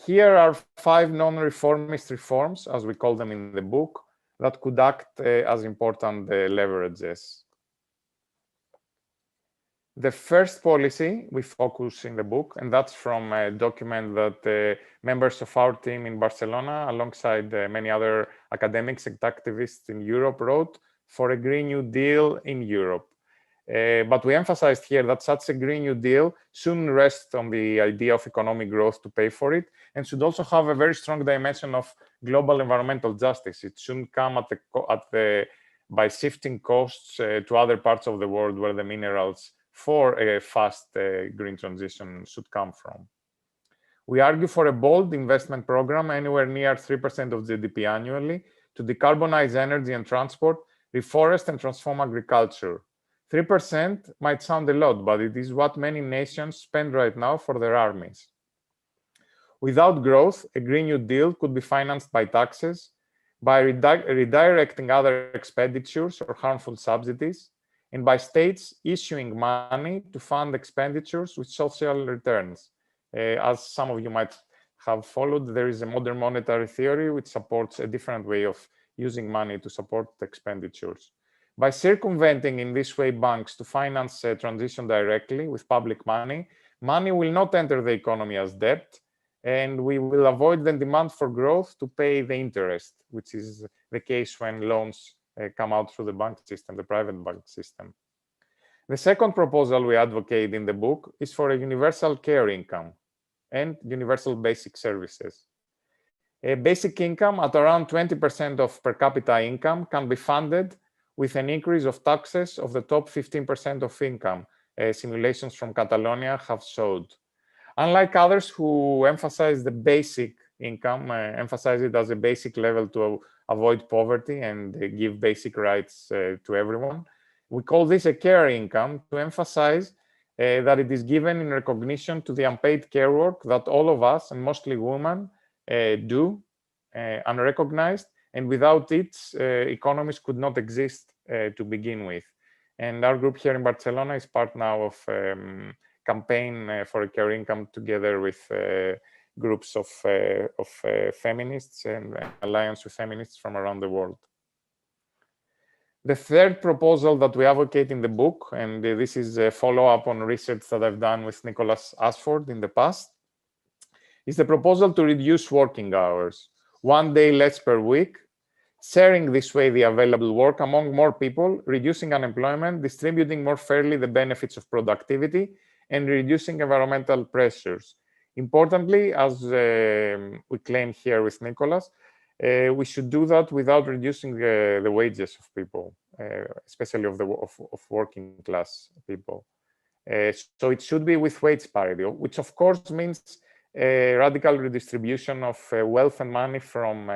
Here are 5 non-reformist reforms, as we call them in the book, that could act as important leverages. The first policy we focus in the book, and that's from a document that members of our team in Barcelona, alongside many other academics and activists in Europe, wrote for a Green New Deal in Europe. But we emphasized here that such a Green New Deal shouldn't rest on the idea of economic growth to pay for it, and should also have a very strong dimension of global environmental justice. It shouldn't come by shifting costs to other parts of the world where the minerals for a fast green transition should come from. We argue for a bold investment program anywhere near 3% of GDP annually to decarbonize energy and transport, reforest and transform agriculture. 3% might sound a lot, but it is what many nations spend right now for their armies. Without growth, a Green New Deal could be financed by taxes, by redirecting other expenditures or harmful subsidies, and by states issuing money to fund expenditures with social returns. As some of you might have followed, there is a modern monetary theory which supports a different way of using money to support expenditures. By circumventing in this way banks to finance transition directly with public money, money will not enter the economy as debt, and we will avoid the demand for growth to pay the interest, which is the case when loans come out through the bank system, the private bank system. The second proposal we advocate in the book is for a universal care income and universal basic services. A basic income at around 20% of per capita income can be funded with an increase of taxes of the top 15% of income, simulations from Catalonia have showed. Unlike others who emphasize the basic income, emphasize it as a basic level to avoid poverty and give basic rights to everyone, we call this a care income to emphasize that it is given in recognition to the unpaid care work that all of us, and mostly women, do unrecognized, and without it, economies could not exist to begin with. And our group here in Barcelona is part now of campaign for a care income together with groups of feminists and alliance with feminists from around the world. The third proposal that we advocate in the book, and this is a follow-up on research that I've done with Nicholas Ashford in the past, is the proposal to reduce working hours, 1 day less per week, sharing this way the available work among more people, reducing unemployment, distributing more fairly the benefits of productivity, and reducing environmental pressures. Importantly, as we claim here with Nicholas, we should do that without reducing the wages of people, especially of working class people. So it should be with wage parity, which of course means radical redistribution of wealth and money from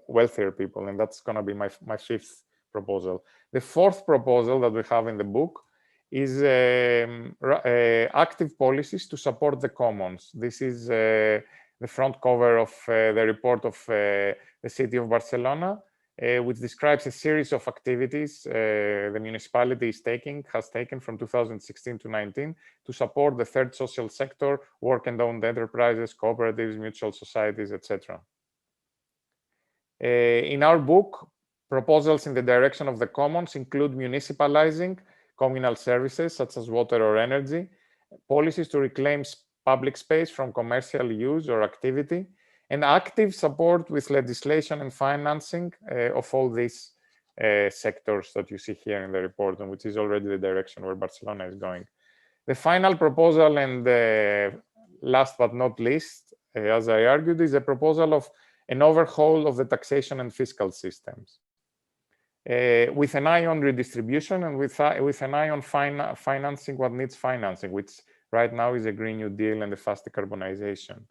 wealthier people, and that's going to be my fifth proposal. The fourth proposal that we have in the book is active policies to support the commons. This is the front cover of the report of the city of Barcelona, which describes a series of activities the municipality has taken from 2016 to 19 to support the third social sector, work and owned enterprises, cooperatives, mutual societies, etc. In our book, proposals in the direction of the commons include municipalizing communal services such as water or energy, policies to reclaim public space from commercial use or activity, and active support with legislation and financing of all these sectors that you see here in the report, and which is already the direction where Barcelona is going. The final proposal, and last but not least, as I argued, is a proposal of an overhaul of the taxation and fiscal systems, with an eye on redistribution and with an eye on financing what needs financing, which right now is a Green New Deal and a fast decarbonization.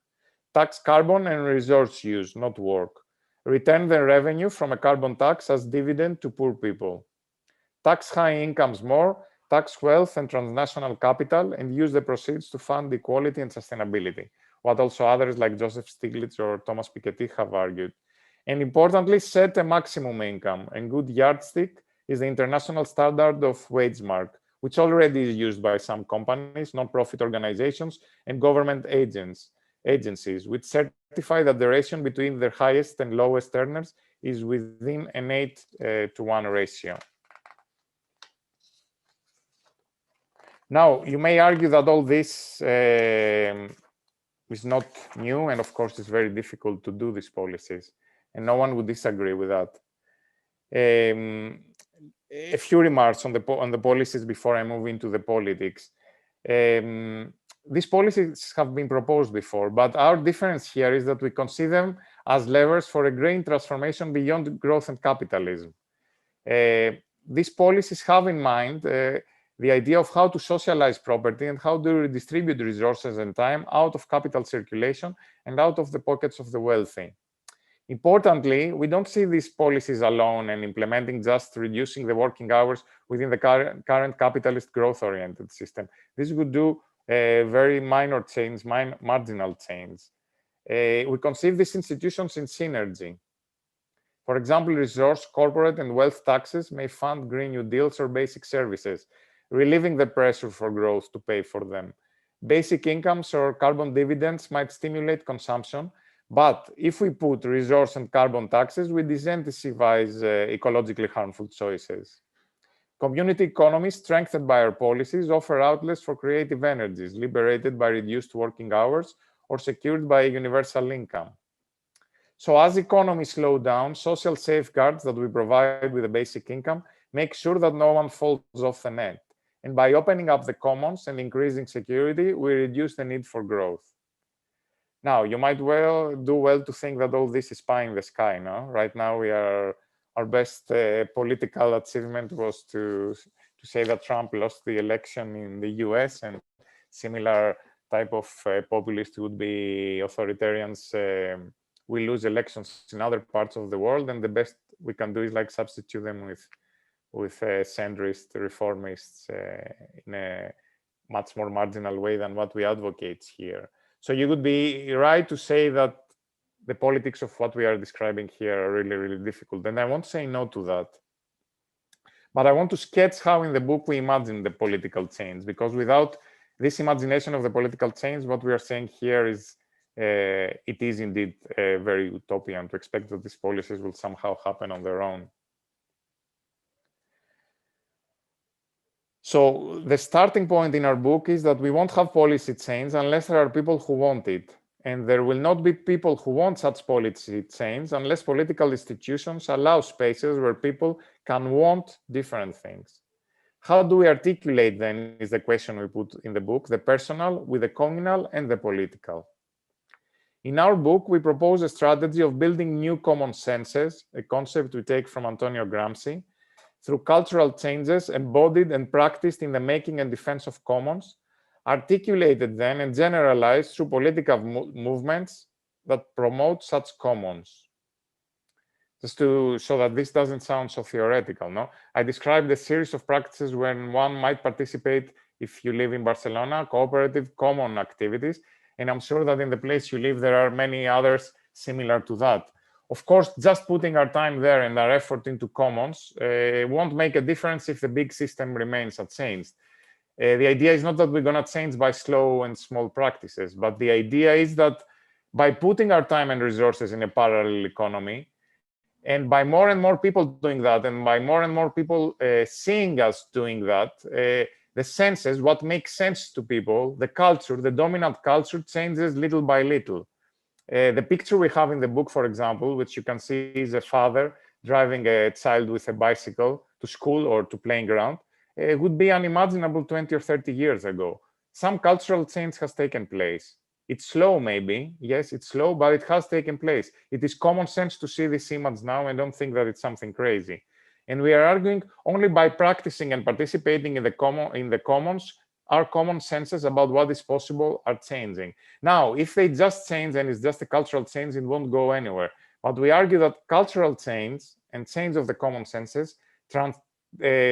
Tax carbon and resource use, not work. Return the revenue from a carbon tax as dividend to poor people. Tax high incomes more, tax wealth and transnational capital, and use the proceeds to fund equality and sustainability, what also others like Joseph Stiglitz or Thomas Piketty have argued. And importantly, set a maximum income. And good yardstick is the international standard of wage mark, which already is used by some companies, non-profit organizations, and government agencies, which certify that the ratio between their highest and lowest earners is within an 8-to-1 ratio. Now, you may argue that all this is not new, and of course, it's very difficult to do these policies, and no one would disagree with that. A few remarks on the policies before I move into the politics. These policies have been proposed before, but our difference here is that we consider them as levers for a green transformation beyond growth and capitalism. These policies have in mind the idea of how to socialize property and how to redistribute resources and time out of capital circulation and out of the pockets of the wealthy. Importantly, we don't see these policies alone and implementing just reducing the working hours within the current capitalist growth-oriented system. This would do very minor change, marginal change. We conceive these institutions in synergy. For example, resource, corporate, and wealth taxes may fund Green New Deals or basic services, relieving the pressure for growth to pay for them. Basic incomes or carbon dividends might stimulate consumption, but if we put resource and carbon taxes, we disincentivize ecologically harmful choices. Community economies strengthened by our policies offer outlets for creative energies, liberated by reduced working hours or secured by a universal income. So as economies slow down, social safeguards that we provide with a basic income make sure that no one falls off the net. And by opening up the commons and increasing security, we reduce the need for growth. Now, you might do well to think that all this is pie in the sky, no? Right now, our best political achievement was to say that Trump lost the election in the US, and similar type of populist would be authoritarians will lose elections in other parts of the world, and the best we can do is like substitute them with centrist reformists in a much more marginal way than what we advocate here. So you would be right to say that the politics of what we are describing here are really, really difficult. And I won't say no to that. But I want to sketch how in the book we imagine the political change, because without this imagination of the political change, what we are saying here is it is indeed very utopian to expect that these policies will somehow happen on their own. So the starting point in our book is that we won't have policy change unless there are people who want it. And there will not be people who want such policy change unless political institutions allow spaces where people can want different things. How do we articulate then is the question we put in the book, the personal with the communal and the political. In our book, we propose a strategy of building new common senses, a concept we take from Antonio Gramsci, through cultural changes embodied and practiced in the making and defense of commons, articulated then and generalized through political movements that promote such commons. Just so that this doesn't sound so theoretical, no? I described a series of practices when one might participate, if you live in Barcelona, cooperative common activities, and I'm sure that in the place you live, there are many others similar to that. Of course, just putting our time there and our effort into commons won't make a difference if the big system remains unchanged. The idea is not that we're going to change by slow and small practices, but the idea is that by putting our time and resources in a parallel economy, and by more and more people doing that, and by more and more people seeing us doing that, the senses, what makes sense to people, the culture, the dominant culture changes little by little. The picture we have in the book, for example, which you can see is a father driving a child with a bicycle to school or to playing ground, would be unimaginable 20 or 30 years ago. Some cultural change has taken place. It's slow, maybe. Yes, it's slow, but it has taken place. It is common sense to see this image now and don't think that it's something crazy. And we are arguing only by practicing and participating in the commons, our common senses about what is possible are changing. Now, if they just change and it's just a cultural change, it won't go anywhere. But we argue that cultural change and change of the common senses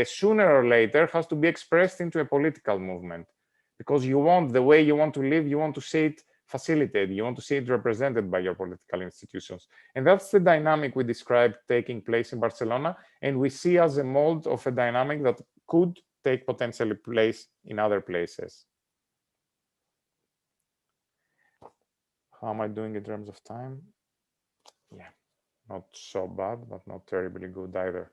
sooner or later has to be expressed into a political movement, because you want the way you want to live, you want to see it facilitated, you want to see it represented by your political institutions. And that's the dynamic we described taking place in Barcelona, and we see as a mold of a dynamic that could take potentially place in other places. How am I doing in terms of time? Yeah, not so bad, but not terribly good either.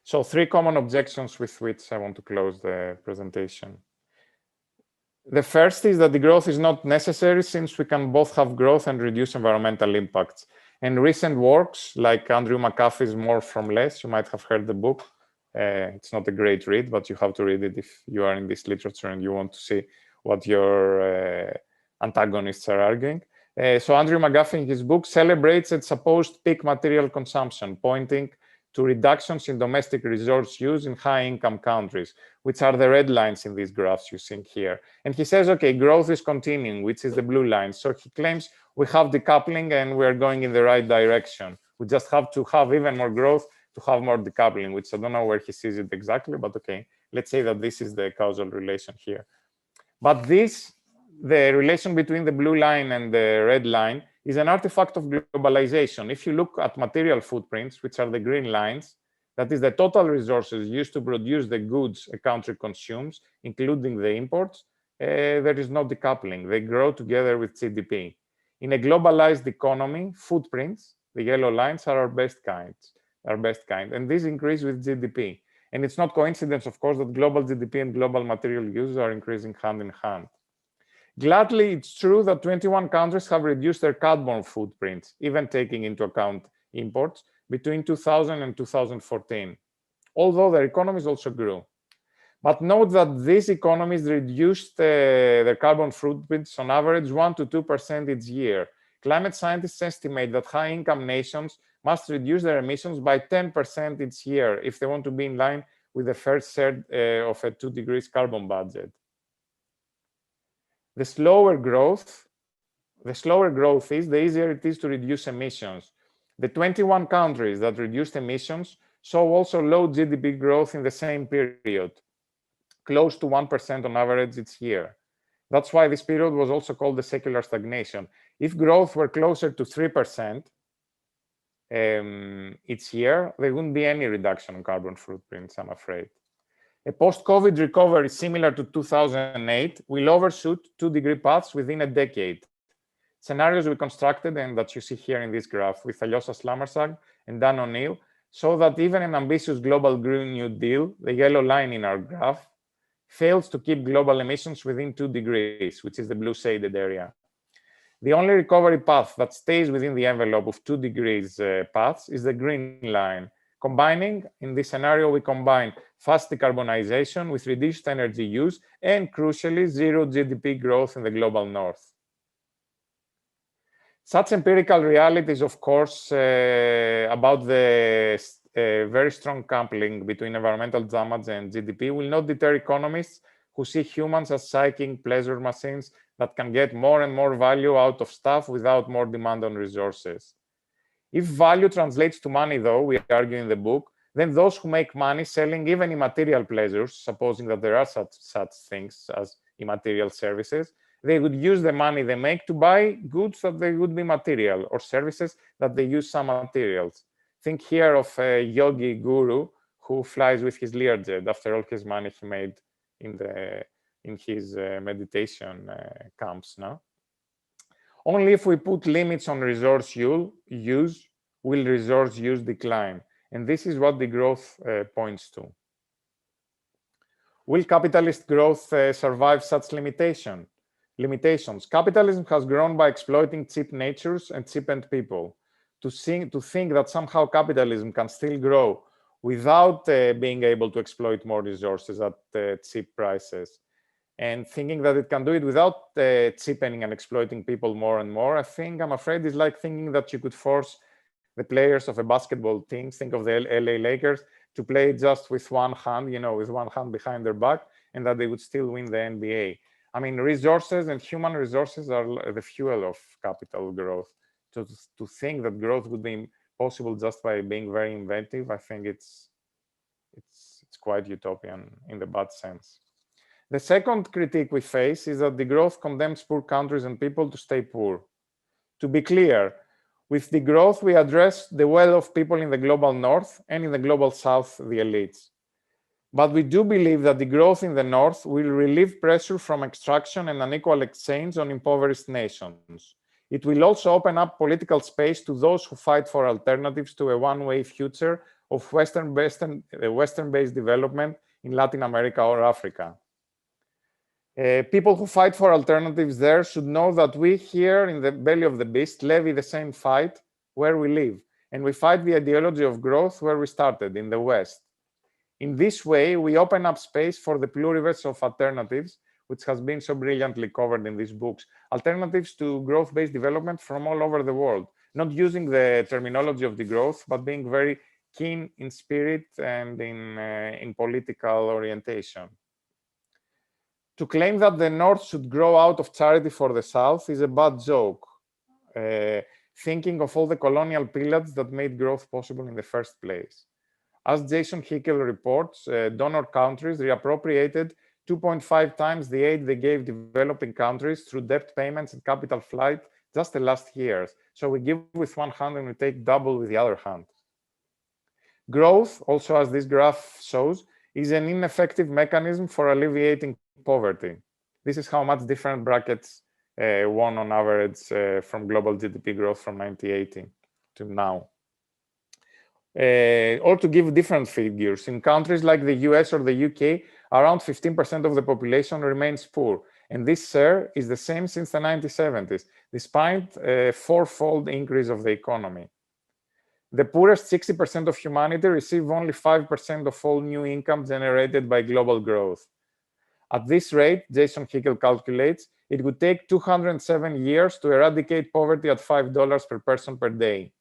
So 3 common objections with which I want to close the presentation. The first is that the growth is not necessary, since we can both have growth and reduce environmental impacts. And recent works like Andrew McAfee's More from Less, you might have heard the book. It's not a great read, but you have to read it if you are in this literature and you want to see what your antagonists are arguing. So Andrew McAfee in his book celebrates its supposed peak material consumption, pointing to reductions in domestic resource use in high-income countries, which are the red lines in these graphs you see here. And he says, okay, growth is continuing, which is the blue line. So he claims we have decoupling and we're going in the right direction. We just have to have even more growth to have more decoupling, which I don't know where he sees it exactly, but okay, let's say that this is the causal relation here. But this, the relation between the blue line and the red line, is an artifact of globalization. If you look at material footprints, which are the green lines, that is the total resources used to produce the goods a country consumes, including the imports, there is no decoupling. They grow together with GDP. In a globalized economy, footprints, the yellow lines, are our best kind, and these increase with GDP. And it's not coincidence, of course, that global GDP and global material use are increasing hand in hand. Gladly, it's true that 21 countries have reduced their carbon footprints, even taking into account imports, between 2000 and 2014, although their economies also grew. But note that these economies reduced their carbon footprints on average 1 to 2% each year. Climate scientists estimate that high-income nations must reduce their emissions by 10% each year if they want to be in line with the first third of a 2 degrees carbon budget. The slower growth is, the easier it is to reduce emissions. The 21 countries that reduced emissions saw also low GDP growth in the same period, close to 1% on average each year. That's why this period was also called the secular stagnation. If growth were closer to 3% each year, there wouldn't be any reduction in carbon footprints, I'm afraid. A post-COVID recovery similar to 2008 will overshoot 2-degree paths within a decade. Scenarios we constructed, and that you see here in this graph with Aljosa Slamarsag and Dan O'Neill, show that even an ambitious global Green New Deal, the yellow line in our graph, fails to keep global emissions within 2 degrees, which is the blue shaded area. The only recovery path that stays within the envelope of 2 degrees paths is the green line. In this scenario, we combine fast decarbonization with reduced energy use and, crucially, zero GDP growth in the global north. Such empirical reality is, of course, about the very strong coupling between environmental damage and GDP will not deter economists who see humans as psyching pleasure machines that can get more and more value out of stuff without more demand on resources. If value translates to money, though, we argue in the book, then those who make money selling even immaterial pleasures, supposing that there are such things as immaterial services, they would use the money they make to buy goods that they would be material or services that they use some materials. Think here of a yogi guru who flies with his Learjet after all his money he made in his meditation camps. No? Only if we put limits on resource use will resource use decline. And this is what the growth points to. Will capitalist growth survive such limitations? Capitalism has grown by exploiting cheap natures and cheapened people. To think that somehow capitalism can still grow without being able to exploit more resources at cheap prices, and thinking that it can do it without cheapening and exploiting people more and more, I'm afraid, is like thinking that you could force the players of a basketball team, think of the LA Lakers, to play just with one hand, with one hand behind their back, and that they would still win the NBA. I mean, resources and human resources are the fuel of capital growth. To think that growth would be possible just by being very inventive, I think it's quite utopian in the bad sense. The second critique we face is that the growth condemns poor countries and people to stay poor. To be clear, with the growth, we address the well-off people in the global north and in the global south, the elites. But we do believe that the growth in the north will relieve pressure from extraction and unequal exchange on impoverished nations. It will also open up political space to those who fight for alternatives to a one-way future of Western-based development in Latin America or Africa. People who fight for alternatives there should know that we here in the belly of the beast levy the same fight where we live, and we fight the ideology of growth where we started, in the West. In this way, we open up space for the pluriverse of alternatives, which has been so brilliantly covered in these books, alternatives to growth-based development from all over the world, not using the terminology of degrowth, but being very keen in spirit and in political orientation. To claim that the North should grow out of charity for the South is a bad joke, thinking of all the colonial pillage that made growth possible in the first place. As Jason Hickel reports, donor countries reappropriated 2.5 times the aid they gave developing countries through debt payments and capital flight just the last years. So we give with one hand and we take double with the other hand. Growth, also as this graph shows, is an ineffective mechanism for alleviating poverty. This is how much different brackets won on average from global GDP growth from 1980 to now. Or to give different figures, in countries like the US or the UK, around 15% of the population remains poor. And this share is the same since the 1970s, despite a fourfold increase of the economy. The poorest 60% of humanity receive only 5% of all new income generated by global growth. At this rate, Jason Hickel calculates, it would take 207 years to eradicate poverty at $5 per person per day.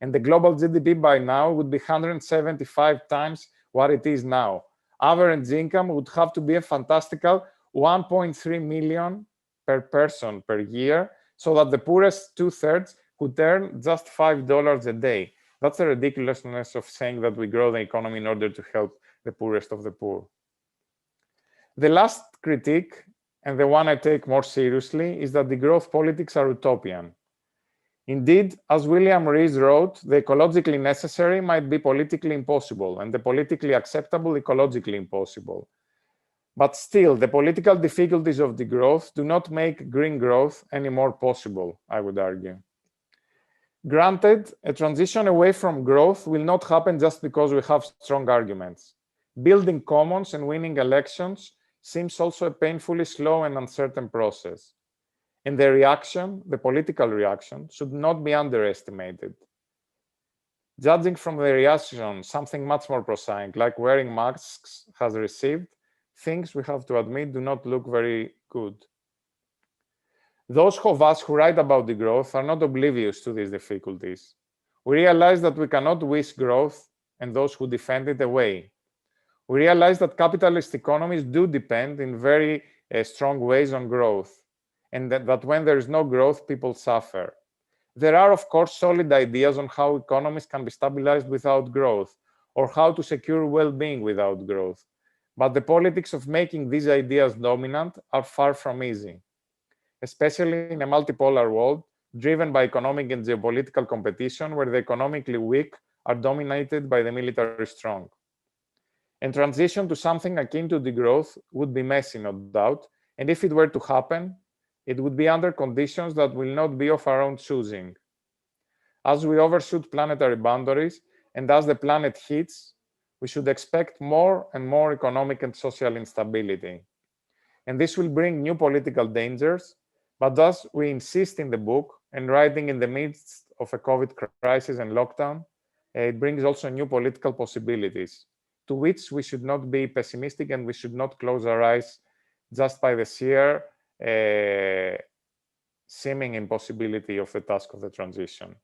And the global GDP by now would be 175 times what it is now. Average income would have to be a fantastical 1.3 million per person per year, so that the poorest 2/3 could earn just $5 a day. That's the ridiculousness of saying that we grow the economy in order to help the poorest of the poor. The last critique, and the one I take more seriously, is that the growth politics are utopian. Indeed, as William Rees wrote, the ecologically necessary might be politically impossible, and the politically acceptable ecologically impossible. But still, the political difficulties of degrowth do not make green growth any more possible, I would argue. Granted, a transition away from growth will not happen just because we have strong arguments. Building commons and winning elections seems also a painfully slow and uncertain process. And the reaction, the political reaction, should not be underestimated. Judging from the reaction, something much more prosaic, like wearing masks, has received, things, we have to admit, do not look very good. Those of us who write about degrowth are not oblivious to these difficulties. We realize that we cannot wish growth and those who defend it away. We realize that capitalist economies do depend in very strong ways on growth, and that when there is no growth, people suffer. There are, of course, solid ideas on how economies can be stabilized without growth, or how to secure well-being without growth. But the politics of making these ideas dominant are far from easy, especially in a multipolar world driven by economic and geopolitical competition, where the economically weak are dominated by the military strong. And transition to something akin to degrowth would be messy, no doubt, and if it were to happen, it would be under conditions that will not be of our own choosing. As we overshoot planetary boundaries, and as the planet heats, we should expect more and more economic and social instability. And this will bring new political dangers, but thus we insist in the book, and writing in the midst of a COVID crisis and lockdown, it brings also new political possibilities, to which we should not be pessimistic, and we should not close our eyes just by the sheer seeming impossibility of the task of the transition.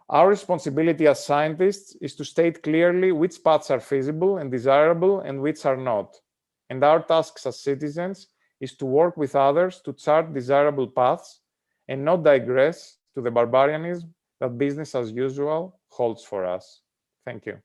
Our responsibility as scientists is to state clearly which paths are feasible and desirable and which are not. And our tasks as citizens is to work with others to chart desirable paths and not digress to the barbarianism that business as usual holds for us. Thank you.